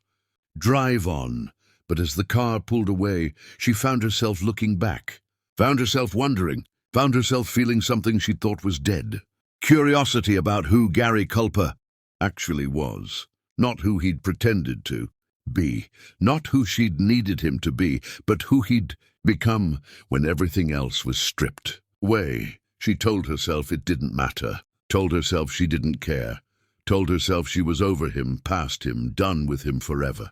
"Drive on." But as the car pulled away, she found herself looking back, found herself wondering, found herself feeling something she thought was dead. Curiosity about who Gary Culper actually was, not who he'd pretended to be, not who she'd needed him to be, but who he'd become when everything else was stripped away. She told herself it didn't matter, told herself she didn't care, told herself she was over him, past him, done with him forever.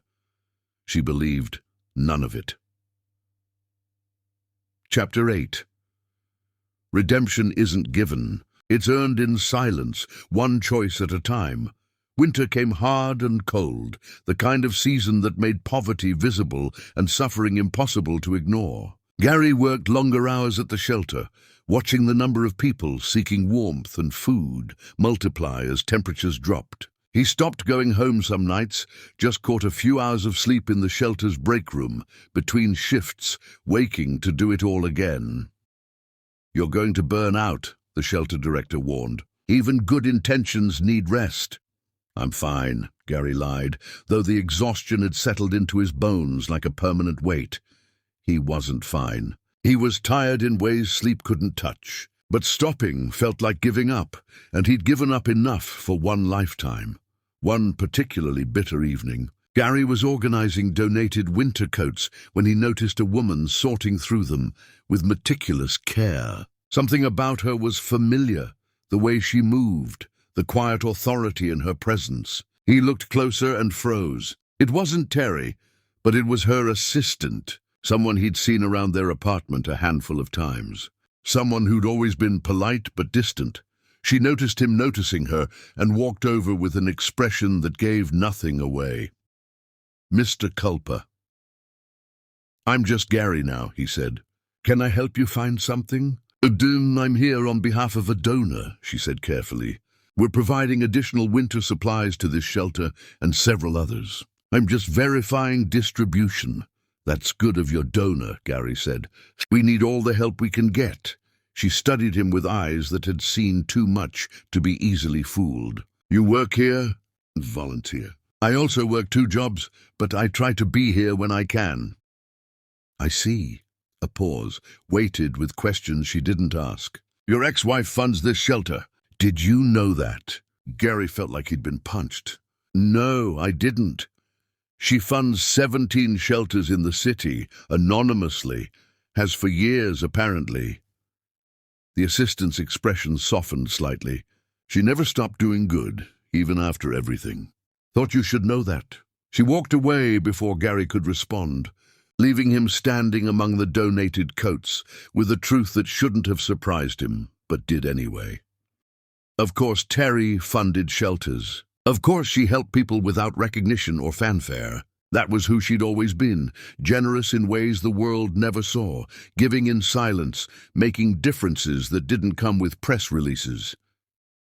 She believed none of it. Chapter 8. Redemption isn't given. It's earned in silence, one choice at a time. Winter came hard and cold, the kind of season that made poverty visible and suffering impossible to ignore. Gary worked longer hours at the shelter, watching the number of people seeking warmth and food multiply as temperatures dropped. He stopped going home some nights, just caught a few hours of sleep in the shelter's break room, between shifts, waking to do it all again. "You're going to burn out," the shelter director warned. "Even good intentions need rest." "I'm fine," Gary lied, though the exhaustion had settled into his bones like a permanent weight. He wasn't fine. He was tired in ways sleep couldn't touch. But stopping felt like giving up, and he'd given up enough for one lifetime. One particularly bitter evening, Gary was organizing donated winter coats when he noticed a woman sorting through them with meticulous care. Something about her was familiar, the way she moved, the quiet authority in her presence. He looked closer and froze. It wasn't Terry, but it was her assistant, someone he'd seen around their apartment a handful of times. Someone who'd always been polite but distant. She noticed him noticing her and walked over with an expression that gave nothing away. "Mr. Culper." "I'm just Gary now," he said. "Can I help you find something?" I'm here on behalf of a donor," she said carefully. "We're providing additional winter supplies to this shelter and several others. I'm just verifying distribution." "That's good of your donor," Gary said. "We need all the help we can get." She studied him with eyes that had seen too much to be easily fooled. "You work here?" "Volunteer. I also work 2 jobs, but I try to be here when I can." "I see." A pause, weighted with questions she didn't ask. "Your ex-wife funds this shelter. Did you know that?" Gary felt like he'd been punched. "No, I didn't. She funds 17 shelters in the city, anonymously. Has for years, apparently." The assistant's expression softened slightly. "She never stopped doing good, even after everything." "Thought you should know that." She walked away before Gary could respond, leaving him standing among the donated coats with a truth that shouldn't have surprised him, but did anyway. Of course, Terry funded shelters. Of course, she helped people without recognition or fanfare. That was who she'd always been, generous in ways the world never saw, giving in silence, making differences that didn't come with press releases.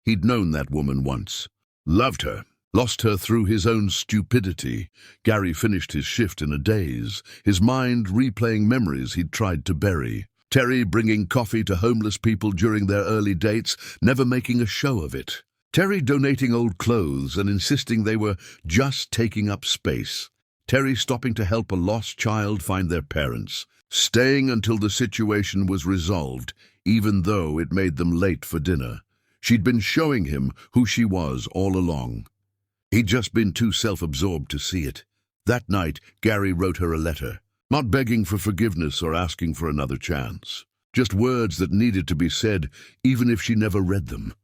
He'd known that woman once, loved her, lost her through his own stupidity. Gary finished his shift in a daze, his mind replaying memories he'd tried to bury. Terry bringing coffee to homeless people during their early dates, never making a show of it. Terry donating old clothes and insisting they were just taking up space. Terry stopping to help a lost child find their parents. Staying until the situation was resolved, even though it made them late for dinner. She'd been showing him who she was all along. He'd just been too self-absorbed to see it. That night, Gary wrote her a letter, not begging for forgiveness or asking for another chance. Just words that needed to be said, even if she never read them.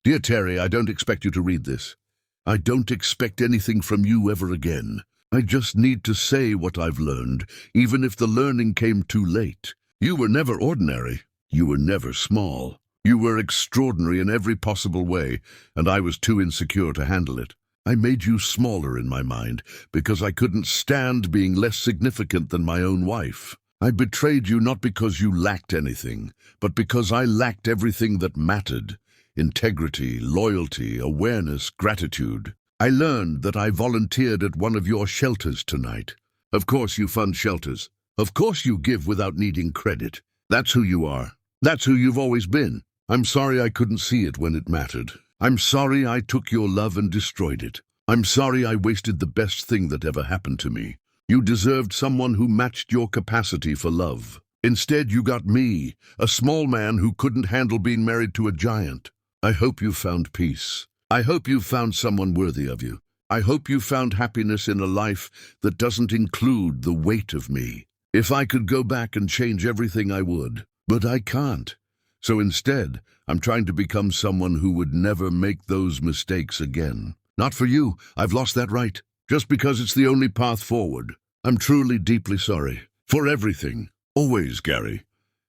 "Dear Terry, I don't expect you to read this. I don't expect anything from you ever again. I just need to say what I've learned, even if the learning came too late. You were never ordinary. You were never small. You were extraordinary in every possible way, and I was too insecure to handle it. I made you smaller in my mind, because I couldn't stand being less significant than my own wife. I betrayed you not because you lacked anything, but because I lacked everything that mattered. Integrity, loyalty, awareness, gratitude. I learned that I volunteered at one of your shelters tonight. Of course you fund shelters. Of course you give without needing credit. That's who you are. That's who you've always been. I'm sorry I couldn't see it when it mattered. I'm sorry I took your love and destroyed it. I'm sorry I wasted the best thing that ever happened to me. You deserved someone who matched your capacity for love. Instead, you got me, a small man who couldn't handle being married to a giant. I hope you found peace. I hope you found someone worthy of you. I hope you found happiness in a life that doesn't include the weight of me. If I could go back and change everything, I would. But I can't. So instead, I'm trying to become someone who would never make those mistakes again. Not for you. I've lost that right. Just because it's the only path forward. I'm truly deeply sorry. For everything. Always, Gary."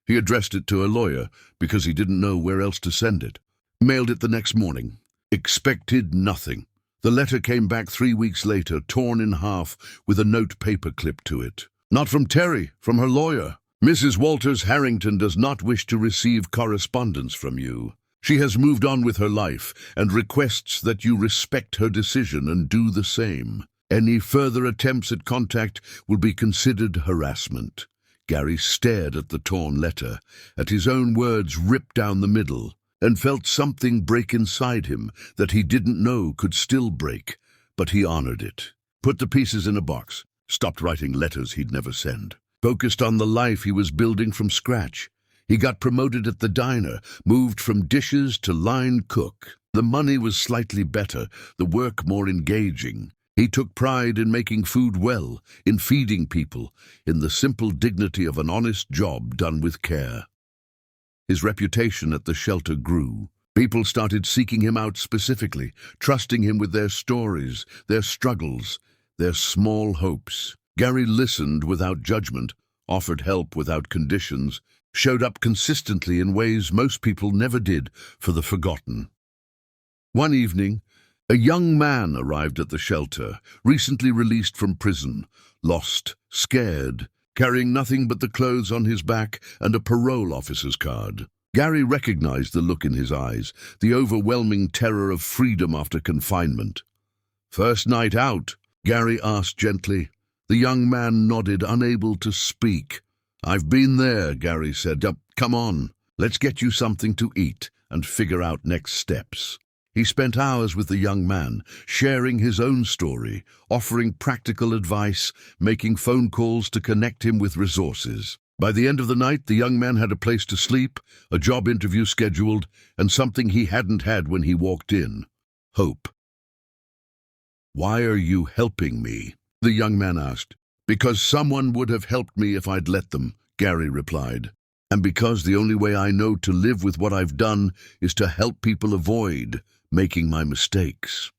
He addressed it to a lawyer because he didn't know where else to send it. Mailed it the next morning. Expected nothing. The letter came back 3 weeks later, torn in half, with a note paper clipped to it. Not from Terry, from her lawyer. "Mrs. Walters Harrington does not wish to receive correspondence from you. She has moved on with her life and requests that you respect her decision and do the same. Any further attempts at contact will be considered harassment." Gary stared at the torn letter, at his own words ripped down the middle, and felt something break inside him that he didn't know could still break, but he honored it. Put the pieces in a box, stopped writing letters he'd never send. Focused on the life he was building from scratch. He got promoted at the diner, moved from dishes to line cook. The money was slightly better, the work more engaging. He took pride in making food well, in feeding people, in the simple dignity of an honest job done with care. His reputation at the shelter grew. People started seeking him out specifically, trusting him with their stories, their struggles, their small hopes. Gary listened without judgment, offered help without conditions, showed up consistently in ways most people never did for the forgotten. One evening, a young man arrived at the shelter, recently released from prison, lost, scared, carrying nothing but the clothes on his back and a parole officer's card. Gary recognized the look in his eyes, the overwhelming terror of freedom after confinement. "First night out?" Gary asked gently. The young man nodded, unable to speak. "I've been there," Gary said. Come on, let's get you something to eat and figure out next steps." He spent hours with the young man, sharing his own story, offering practical advice, making phone calls to connect him with resources. By the end of the night, the young man had a place to sleep, a job interview scheduled, and something he hadn't had when he walked in: hope. "Why are you helping me?" the young man asked. "Because someone would have helped me if I'd let them," Gary replied. "And because the only way I know to live with what I've done is to help people avoid making my mistakes."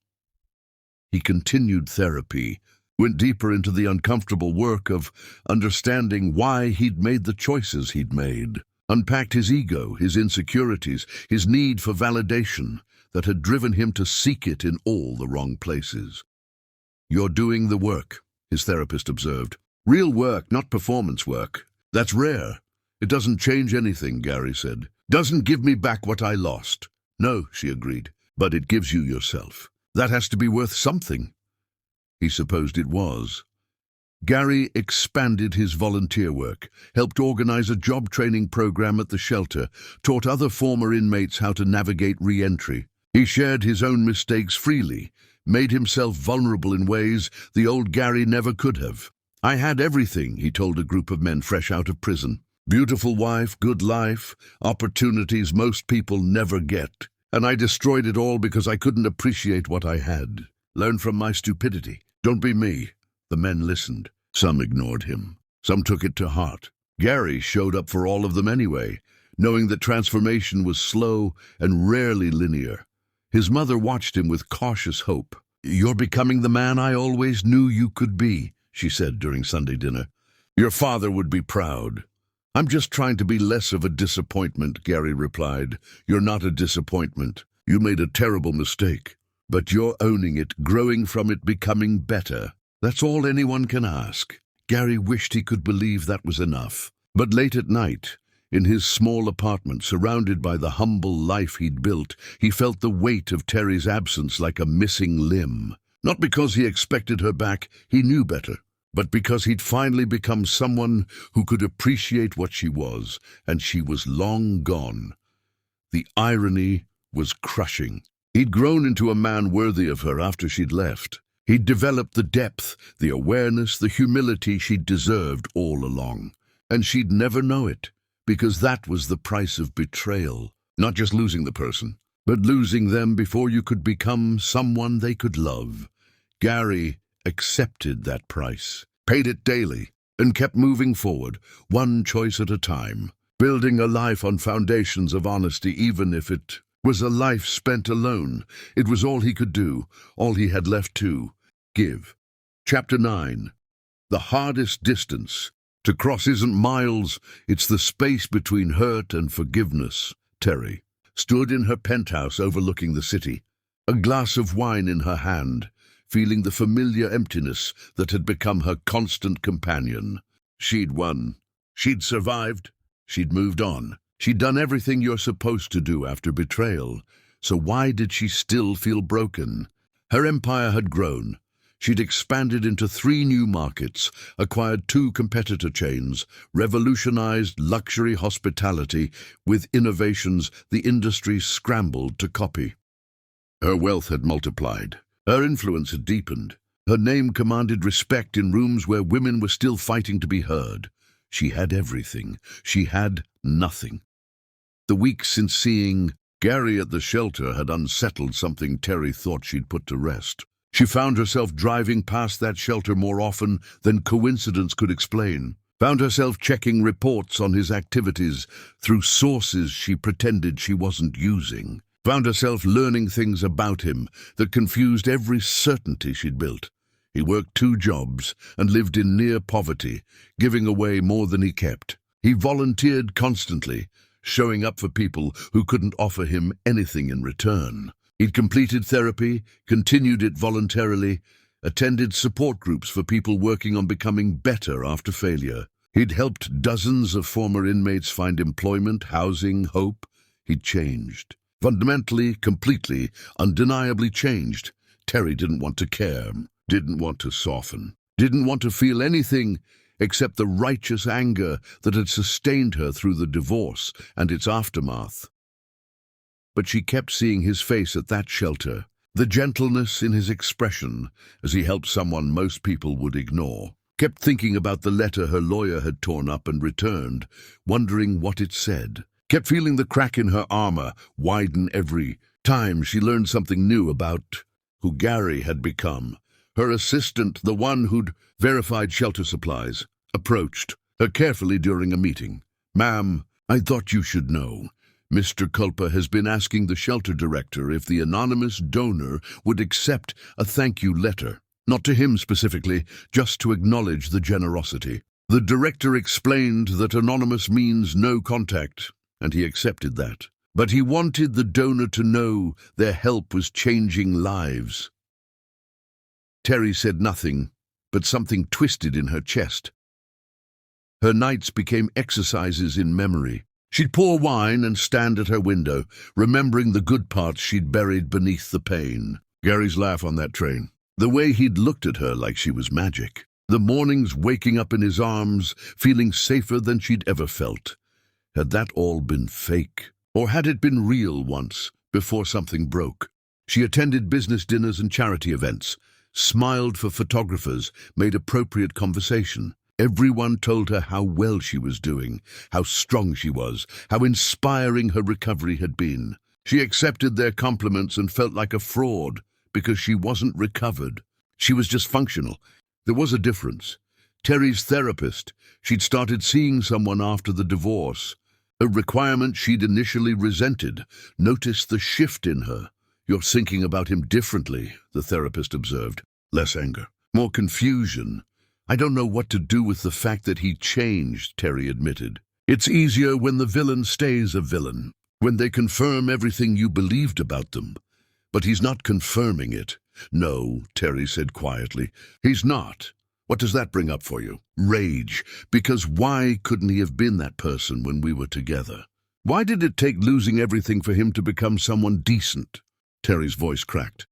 He continued therapy, went deeper into the uncomfortable work of understanding why he'd made the choices he'd made, unpacked his ego, his insecurities, his need for validation that had driven him to seek it in all the wrong places. "You're doing the work," his therapist observed. "Real work, not performance work. That's rare. It doesn't change anything," Gary said. "Doesn't give me back what I lost." "No," she agreed, "but it gives you yourself. That has to be worth something." He supposed it was. Gary expanded his volunteer work, helped organize a job training program at the shelter, taught other former inmates how to navigate re-entry. He shared his own mistakes freely, made himself vulnerable in ways the old Gary never could have. "I had everything," he told a group of men fresh out of prison. "Beautiful wife, good life, opportunities most people never get. And I destroyed it all because I couldn't appreciate what I had. Learn from my stupidity. Don't be me." The men listened. Some ignored him. Some took it to heart. Gary showed up for all of them anyway, knowing that transformation was slow and rarely linear. His mother watched him with cautious hope. "You're becoming the man I always knew you could be," she said during Sunday dinner. "Your father would be proud." "I'm just trying to be less of a disappointment," Gary replied. "You're not a disappointment. You made a terrible mistake. But you're owning it, growing from it, becoming better. That's all anyone can ask." Gary wished he could believe that was enough. But late at night, in his small apartment, surrounded by the humble life he'd built, he felt the weight of Terry's absence like a missing limb. Not because he expected her back, he knew better, but because he'd finally become someone who could appreciate what she was, and she was long gone. The irony was crushing. He'd grown into a man worthy of her after she'd left. He'd developed the depth, the awareness, the humility she'd deserved all along. And she'd never know it, because that was the price of betrayal. Not just losing the person, but losing them before you could become someone they could love. Gary accepted that price, paid it daily, and kept moving forward, one choice at a time, building a life on foundations of honesty, even if it was a life spent alone. It was all he could do, all he had left to give. Chapter 9. The hardest distance to cross isn't miles, it's the space between hurt and forgiveness. Terry stood in her penthouse overlooking the city, a glass of wine in her hand, feeling the familiar emptiness that had become her constant companion. She'd won. She'd survived. She'd moved on. She'd done everything you're supposed to do after betrayal. So why did she still feel broken? Her empire had grown. She'd expanded into 3 new markets, acquired 2 competitor chains, revolutionized luxury hospitality with innovations the industry scrambled to copy. Her wealth had multiplied. Her influence had deepened. Her name commanded respect in rooms where women were still fighting to be heard. She had everything. She had nothing. The weeks since seeing Gary at the shelter had unsettled something Terry thought she'd put to rest. She found herself driving past that shelter more often than coincidence could explain. Found herself checking reports on his activities through sources she pretended she wasn't using. Found herself learning things about him that confused every certainty she'd built. He worked 2 jobs and lived in near poverty, giving away more than he kept. He volunteered constantly, showing up for people who couldn't offer him anything in return. He'd completed therapy, continued it voluntarily, attended support groups for people working on becoming better after failure. He'd helped dozens of former inmates find employment, housing, hope. He'd changed. Fundamentally, completely, undeniably changed. Terry didn't want to care, didn't want to soften, didn't want to feel anything except the righteous anger that had sustained her through the divorce and its aftermath. But she kept seeing his face at that shelter, the gentleness in his expression as he helped someone most people would ignore. Kept thinking about the letter her lawyer had torn up and returned, wondering what it said. Kept feeling the crack in her armor widen every time she learned something new about who Gary had become. Her assistant, the one who'd verified shelter supplies, approached her carefully during a meeting. "Ma'am, I thought you should know. Mr. Culpa has been asking the shelter director if the anonymous donor would accept a thank you letter. Not to him specifically, just to acknowledge the generosity." The director explained that anonymous means no contact, and he accepted that. But he wanted the donor to know their help was changing lives. Terry said nothing, but something twisted in her chest. Her nights became exercises in memory. She'd pour wine and stand at her window, remembering the good parts she'd buried beneath the pain. Gary's laugh on that train. The way he'd looked at her like she was magic. The mornings waking up in his arms, feeling safer than she'd ever felt. Had that all been fake? Or had it been real once, before something broke? She attended business dinners and charity events, smiled for photographers, made appropriate conversation. Everyone told her how well she was doing, how strong she was, how inspiring her recovery had been. She accepted their compliments and felt like a fraud because she wasn't recovered. She was just functional. There was a difference. Terry's therapist, she'd started seeing someone after the divorce. A requirement she'd initially resented, noticed the shift in her. "You're thinking about him differently," the therapist observed. Less anger, more confusion. "I don't know what to do with the fact that he changed," Terry admitted. "It's easier when the villain stays a villain, when they confirm everything you believed about them. But he's not confirming it." "No," Terry said quietly. "He's not. What does that bring up for you?" "Rage. Because why couldn't he have been that person when we were together? Why did it take losing everything for him to become someone decent?" Terry's voice cracked.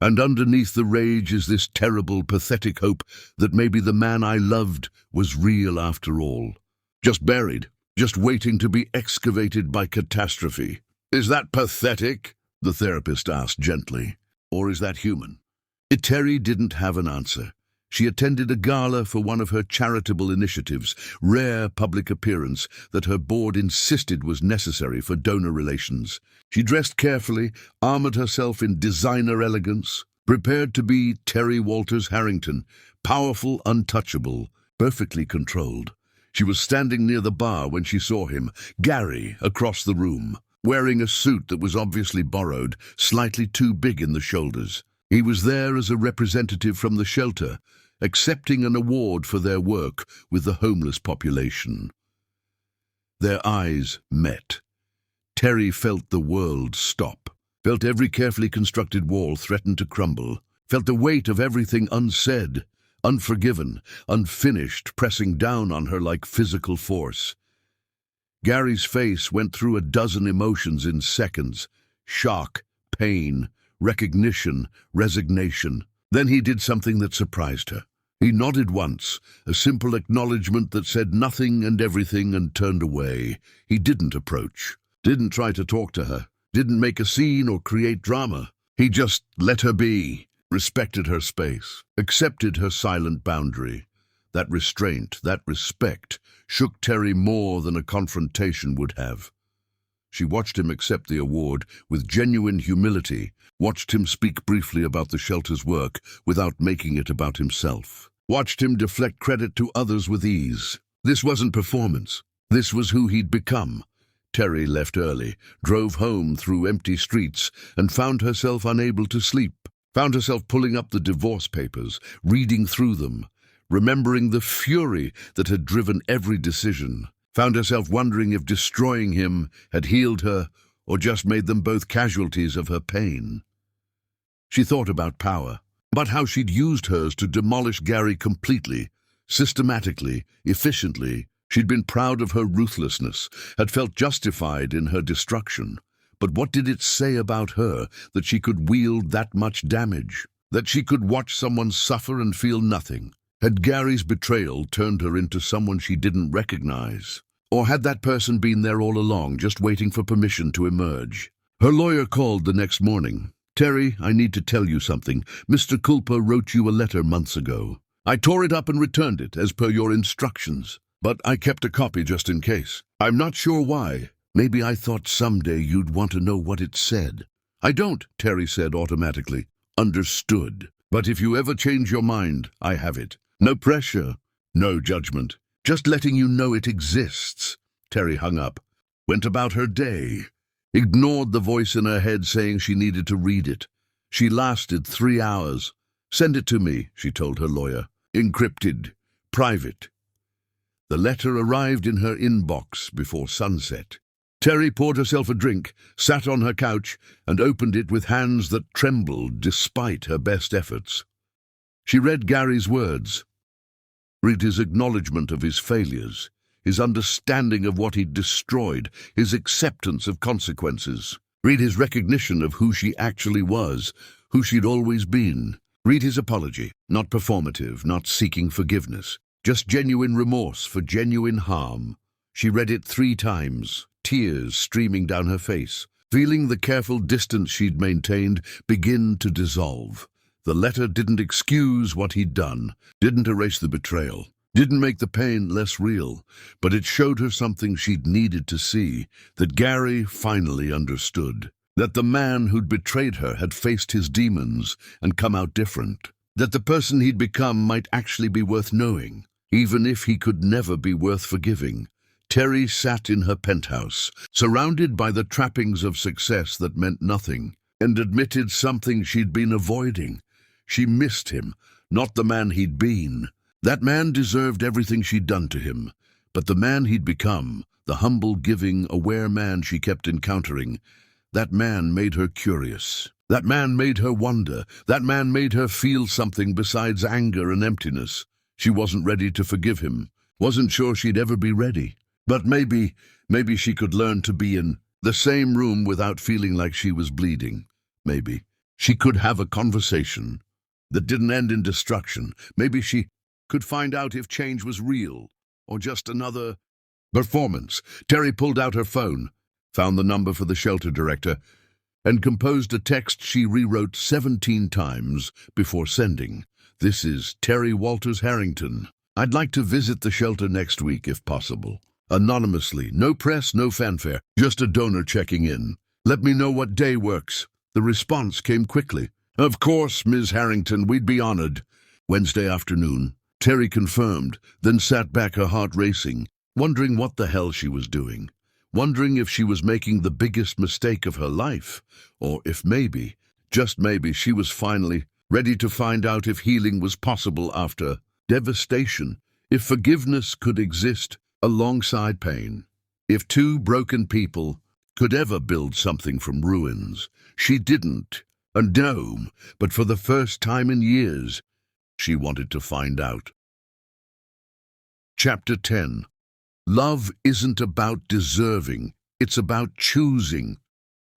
"And underneath the rage is this terrible, pathetic hope that maybe the man I loved was real after all. Just buried, just waiting to be excavated by catastrophe." "Is that pathetic?" the therapist asked gently. "Or is that human?" Terry didn't have an answer. She attended a gala for one of her charitable initiatives, rare public appearance that her board insisted was necessary for donor relations. She dressed carefully, armored herself in designer elegance, prepared to be Terry Walters Harrington, powerful, untouchable, perfectly controlled. She was standing near the bar when she saw him, Gary, across the room, wearing a suit that was obviously borrowed, slightly too big in the shoulders. He was there as a representative from the shelter, accepting an award for their work with the homeless population. Their eyes met. Terry felt the world stop, felt every carefully constructed wall threaten to crumble, felt the weight of everything unsaid, unforgiven, unfinished, pressing down on her like physical force. Gary's face went through a dozen emotions in seconds: shock, pain, recognition, resignation. Then he did something that surprised her. He nodded once, a simple acknowledgement that said nothing and everything, and turned away. He didn't approach, didn't try to talk to her, didn't make a scene or create drama. He just let her be, respected her space, accepted her silent boundary. That restraint, that respect, shook Terry more than a confrontation would have. She watched him accept the award with genuine humility, watched him speak briefly about the shelter's work without making it about himself, watched him deflect credit to others with ease. This wasn't performance. This was who he'd become. Terry left early, drove home through empty streets, and found herself unable to sleep. Found herself pulling up the divorce papers, reading through them, remembering the fury that had driven every decision. Found herself wondering if destroying him had healed her or just made them both casualties of her pain. She thought about power, about how she'd used hers to demolish Gary completely, systematically, efficiently. She'd been proud of her ruthlessness, had felt justified in her destruction. But what did it say about her that she could wield that much damage? that she could watch someone suffer and feel nothing. Had Gary's betrayal turned her into someone she didn't recognize? Or had that person been there all along, just waiting for permission to emerge? Her lawyer called the next morning. "Terry, I need to tell you something. Mr. Culper wrote you a letter months ago. I tore it up and returned it, as per your instructions. But I kept a copy just in case. I'm not sure why. Maybe I thought someday you'd want to know what it said." "I don't," Terry said automatically. "Understood. But if you ever change your mind, I have it. No pressure, no judgment. Just letting you know it exists." Terry hung up, went about her day, ignored the voice in her head saying she needed to read it. She lasted 3 hours. "Send it to me," she told her lawyer. "Encrypted. Private." The letter arrived in her inbox before sunset. Terry poured herself a drink, sat on her couch, and opened it with hands that trembled despite her best efforts. She read Gary's words. Read his acknowledgement of his failures, his understanding of what he'd destroyed, his acceptance of consequences. Read his recognition of who she actually was, who she'd always been. Read his apology, not performative, not seeking forgiveness, just genuine remorse for genuine harm. She read it 3 times, tears streaming down her face, feeling the careful distance she'd maintained begin to dissolve. The letter didn't excuse what he'd done, didn't erase the betrayal, didn't make the pain less real, but it showed her something she'd needed to see, that Gary finally understood. That the man who'd betrayed her had faced his demons and come out different. That the person he'd become might actually be worth knowing, even if he could never be worth forgiving. Terry sat in her penthouse, surrounded by the trappings of success that meant nothing, and admitted something she'd been avoiding. She missed him, not the man he'd been. That man deserved everything she'd done to him, but the man he'd become, the humble, giving, aware man she kept encountering, that man made her curious. That man made her wonder. That man made her feel something besides anger and emptiness. She wasn't ready to forgive him, wasn't sure she'd ever be ready. But maybe she could learn to be in the same room without feeling like she was bleeding. Maybe she could have a conversation that didn't end in destruction. Maybe she could find out if change was real or just another performance. Terry pulled out her phone, found the number for the shelter director, and composed a text she rewrote 17 times before sending. "This is Terry Walters Harrington. I'd like to visit the shelter next week if possible. Anonymously, no press, no fanfare, just a donor checking in. Let me know what day works." The response came quickly. "Of course, Ms. Harrington, we'd be honored." Wednesday afternoon, Terry confirmed, then sat back, her heart racing, wondering what the hell she was doing. Wondering if she was making the biggest mistake of her life, or if maybe, just maybe, she was finally ready to find out if healing was possible after devastation, if forgiveness could exist alongside pain, if 2 broken people could ever build something from ruins. She didn't, and no, but for the first time in years, she wanted to find out. Chapter 10. Love isn't about deserving, it's about choosing.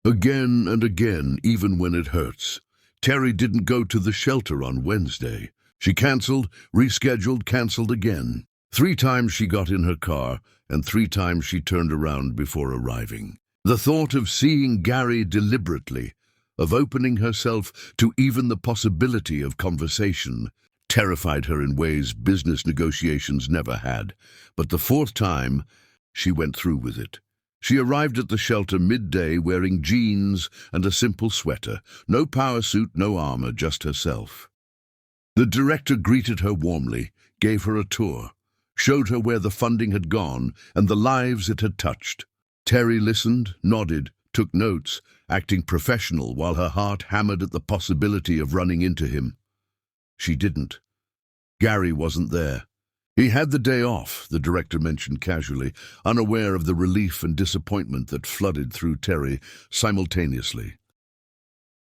Again and again, even when it hurts. Terry didn't go to the shelter on Wednesday. She canceled, rescheduled, canceled again. 3 times she got in her car, and 3 times she turned around before arriving. The thought of seeing Gary deliberately, of opening herself to even the possibility of conversation, terrified her in ways business negotiations never had. But the 4th time, she went through with it. She arrived at the shelter midday wearing jeans and a simple sweater. No power suit, no armor, just herself. The director greeted her warmly, gave her a tour, showed her where the funding had gone and the lives it had touched. Terry listened, nodded, took notes, acting professional while her heart hammered at the possibility of running into him. She didn't. Gary wasn't there. He had the day off, the director mentioned casually, unaware of the relief and disappointment that flooded through Terry simultaneously.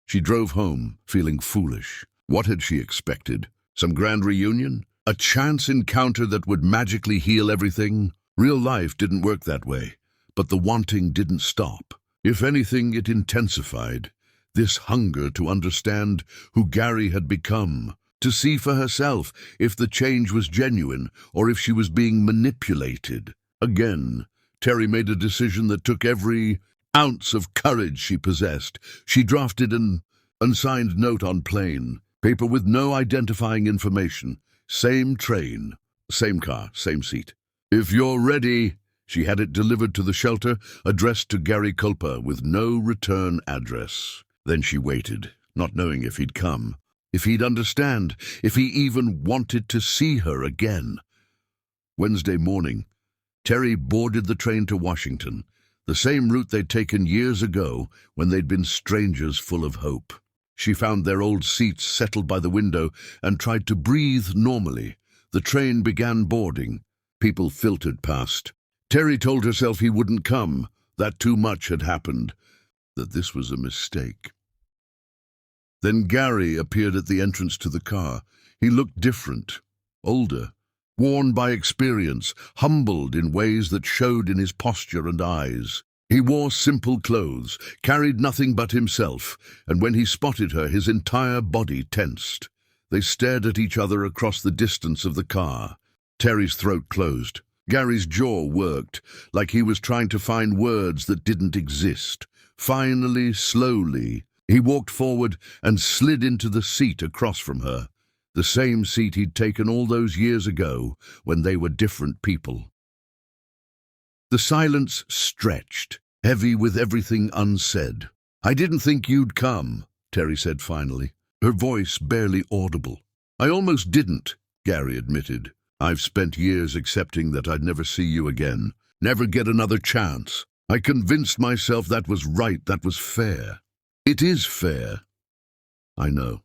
She drove home, feeling foolish. What had she expected? Some grand reunion? A chance encounter that would magically heal everything? Real life didn't work that way, but the wanting didn't stop. If anything, it intensified. This hunger to understand who Gary had become, to see for herself if the change was genuine or if she was being manipulated. Again, Terry made a decision that took every ounce of courage she possessed. She drafted an unsigned note on plain paper with no identifying information. Same train, same car, same seat. "If you're ready," she had it delivered to the shelter, addressed to Gary Culper with no return address. Then she waited, not knowing if he'd come, if he'd understand, if he even wanted to see her again. Wednesday morning, Terry boarded the train to Washington, the same route they'd taken years ago when they'd been strangers full of hope. She found their old seats settled by the window and tried to breathe normally. The train began boarding. People filtered past. Terry told herself he wouldn't come, that too much had happened, that this was a mistake. Then Gary appeared at the entrance to the car. He looked different, older, worn by experience, humbled in ways that showed in his posture and eyes. He wore simple clothes, carried nothing but himself, and when he spotted her, his entire body tensed. They stared at each other across the distance of the car. Terry's throat closed. Gary's jaw worked, like he was trying to find words that didn't exist. Finally, slowly, he walked forward and slid into the seat across from her, the same seat he'd taken all those years ago when they were different people. The silence stretched, heavy with everything unsaid. "I didn't think you'd come," Terry said finally, her voice barely audible. "I almost didn't," Gary admitted. "I've spent years accepting that I'd never see you again, never get another chance. I convinced myself that was right, that was fair. It is fair." "I know."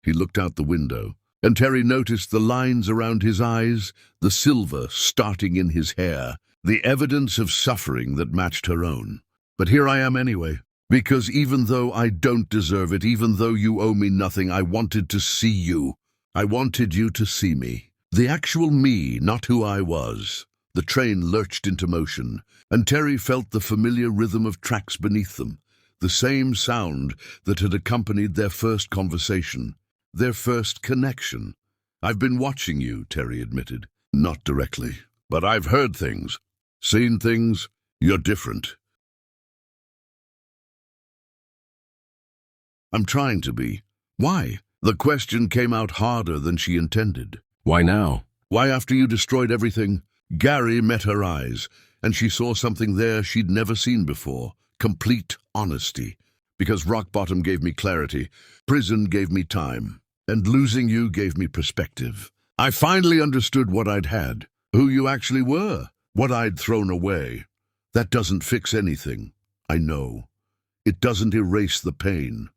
He looked out the window, and Terry noticed the lines around his eyes, the silver starting in his hair, the evidence of suffering that matched her own. "But here I am anyway, because even though I don't deserve it, even though you owe me nothing, I wanted to see you. I wanted you to see me. The actual me, not who I was." The train lurched into motion, and Terry felt the familiar rhythm of tracks beneath them, the same sound that had accompanied their first conversation, their first connection. "I've been watching you," Terry admitted. "Not directly, but I've heard things. Seen things. You're different." "I'm trying to be." "Why?" The question came out harder than she intended. Why now? "Why after you destroyed everything?" Gary met her eyes, and she saw something there she'd never seen before. Complete honesty. "Because rock bottom gave me clarity, prison gave me time, and losing you gave me perspective. I finally understood what I'd had, who you actually were. What I'd thrown away. That doesn't fix anything. I know. It doesn't erase the pain.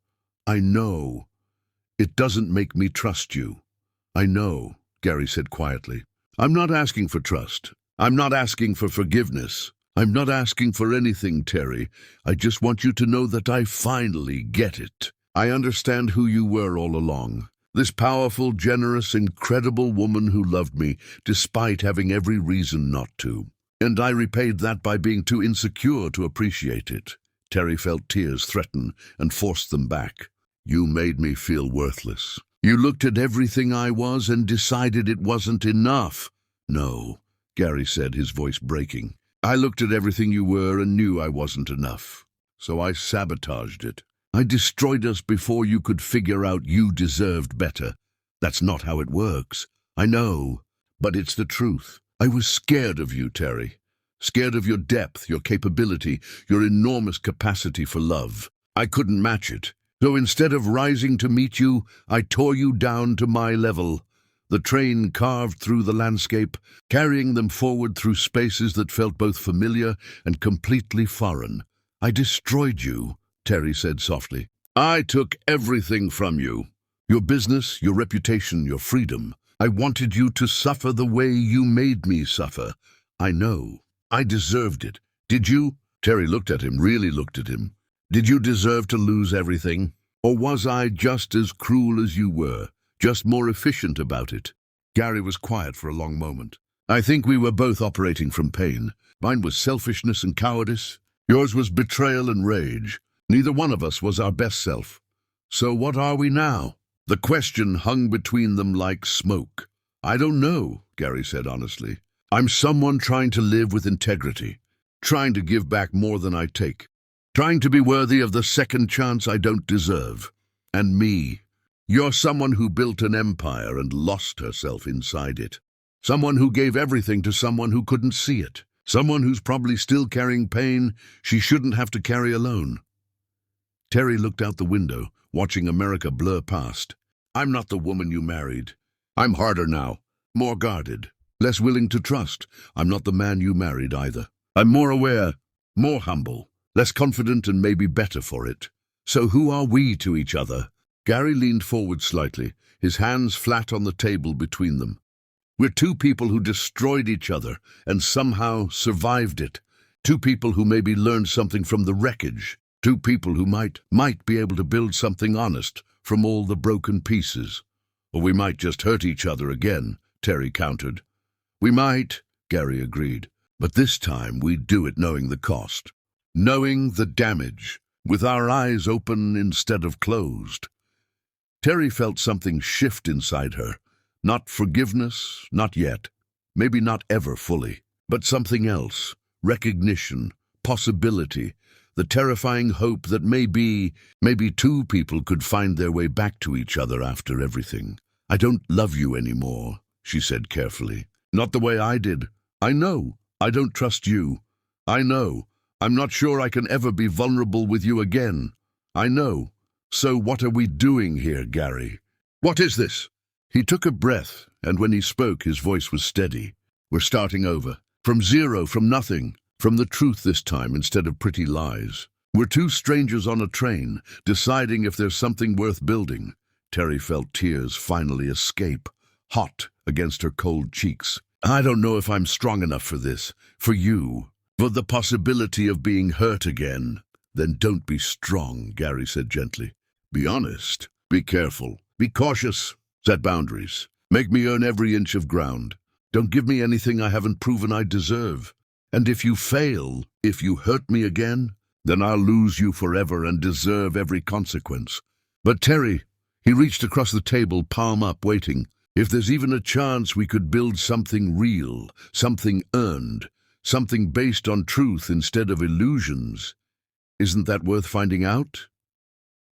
I know. It doesn't make me trust you. I know," Gary said quietly. "I'm not asking for trust. I'm not asking for forgiveness. I'm not asking for anything, Terry. I just want you to know that I finally get it. I understand who you were all along. This powerful, generous, incredible woman who loved me, despite having every reason not to. And I repaid that by being too insecure to appreciate it." Terry felt tears threaten and forced them back. "You made me feel worthless. You looked at everything I was and decided it wasn't enough." "No," Gary said, his voice breaking. "I looked at everything you were and knew I wasn't enough. So I sabotaged it. I destroyed us before you could figure out you deserved better. That's not how it works. I know, but it's the truth. I was scared of you, Terry. Scared of your depth, your capability, your enormous capacity for love. I couldn't match it. So instead of rising to meet you, I tore you down to my level." The train carved through the landscape, carrying them forward through spaces that felt both familiar and completely foreign. "I destroyed you," Terry said softly. "I took everything from you. Your business, your reputation, your freedom. I wanted you to suffer the way you made me suffer. I know. I deserved it. Did you?" Terry looked at him, really looked at him. "Did you deserve to lose everything? Or was I just as cruel as you were, just more efficient about it?" Gary was quiet for a long moment. "I think we were both operating from pain. Mine was selfishness and cowardice. Yours was betrayal and rage. Neither one of us was our best self. So what are we now? The question hung between them like smoke. I don't know, Gary said honestly. I'm someone trying to live with integrity, trying to give back more than I take, trying to be worthy of the second chance I don't deserve. And me, you're someone who built an empire and lost herself inside it. Someone who gave everything to someone who couldn't see it. Someone who's probably still carrying pain she shouldn't have to carry alone. Terry looked out the window, watching America blur past. I'm not the woman you married. I'm harder now, more guarded, less willing to trust. I'm not the man you married either. I'm more aware, more humble, less confident and maybe better for it. So who are we to each other? Gary leaned forward slightly, his hands flat on the table between them. We're two people who destroyed each other and somehow survived it. Two people who maybe learned something from the wreckage. Two people who might be able to build something honest from all the broken pieces. Or we might just hurt each other again, Terry countered. We might, Gary agreed, but this time we'd do it knowing the cost. Knowing the damage, with our eyes open instead of closed. Terry felt something shift inside her. Not forgiveness, not yet. Maybe not ever fully. But something else. Recognition, possibility. The terrifying hope that maybe two people could find their way back to each other after everything. I don't love you anymore, she said carefully. Not the way I did. I know. I don't trust you. I know. I'm not sure I can ever be vulnerable with you again. I know. So what are we doing here, Gary? What is this? He took a breath, and when he spoke, his voice was steady. We're starting over. From zero, from nothing. From the truth this time, instead of pretty lies. We're two strangers on a train, deciding if there's something worth building. Terry felt tears finally escape, hot against her cold cheeks. I don't know if I'm strong enough for this. For you. For the possibility of being hurt again. Then don't be strong, Gary said gently. Be honest. Be careful. Be cautious. Set boundaries. Make me earn every inch of ground. Don't give me anything I haven't proven I deserve. And if you fail, if you hurt me again, then I'll lose you forever and deserve every consequence. But Terry, he reached across the table, palm up, waiting. If there's even a chance we could build something real, something earned, something based on truth instead of illusions, isn't that worth finding out?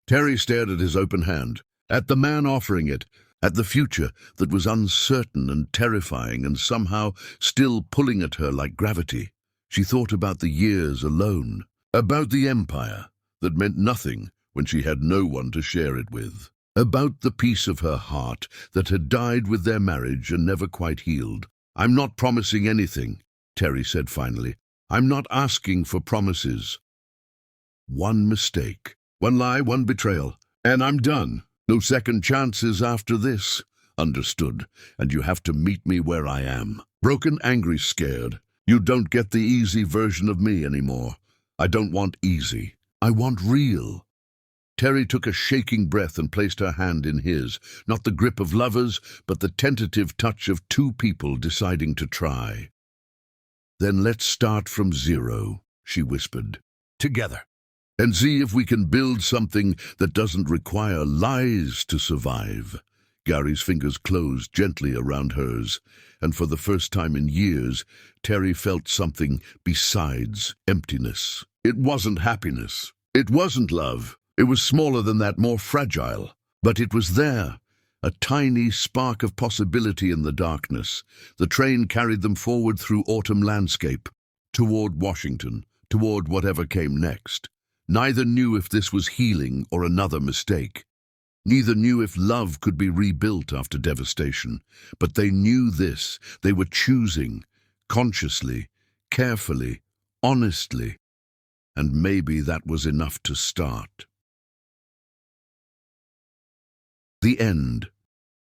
Terry stared at his open hand, at the man offering it, at the future that was uncertain and terrifying and somehow still pulling at her like gravity. She thought about the years alone, about the empire that meant nothing when she had no one to share it with, about the piece of her heart that had died with their marriage and never quite healed. I'm not promising anything, Terry said finally. I'm not asking for promises. One mistake, one lie, one betrayal, and I'm done. No second chances after this. Understood. And you have to meet me where I am. Broken, angry, scared. You don't get the easy version of me anymore. I don't want easy. I want real. Terry took a shaking breath and placed her hand in his. Not the grip of lovers, but the tentative touch of two people deciding to try. Then let's start from zero, she whispered. Together. And see if we can build something that doesn't require lies to survive. Gary's fingers closed gently around hers, and for the first time in years, Terry felt something besides emptiness. It wasn't happiness. It wasn't love. It was smaller than that, more fragile. But it was there, a tiny spark of possibility in the darkness. The train carried them forward through autumn landscape, toward Washington, toward whatever came next. Neither knew if this was healing or another mistake. Neither knew if love could be rebuilt after devastation. But they knew this. They were choosing, consciously, carefully, honestly. And maybe that was enough to start. The end.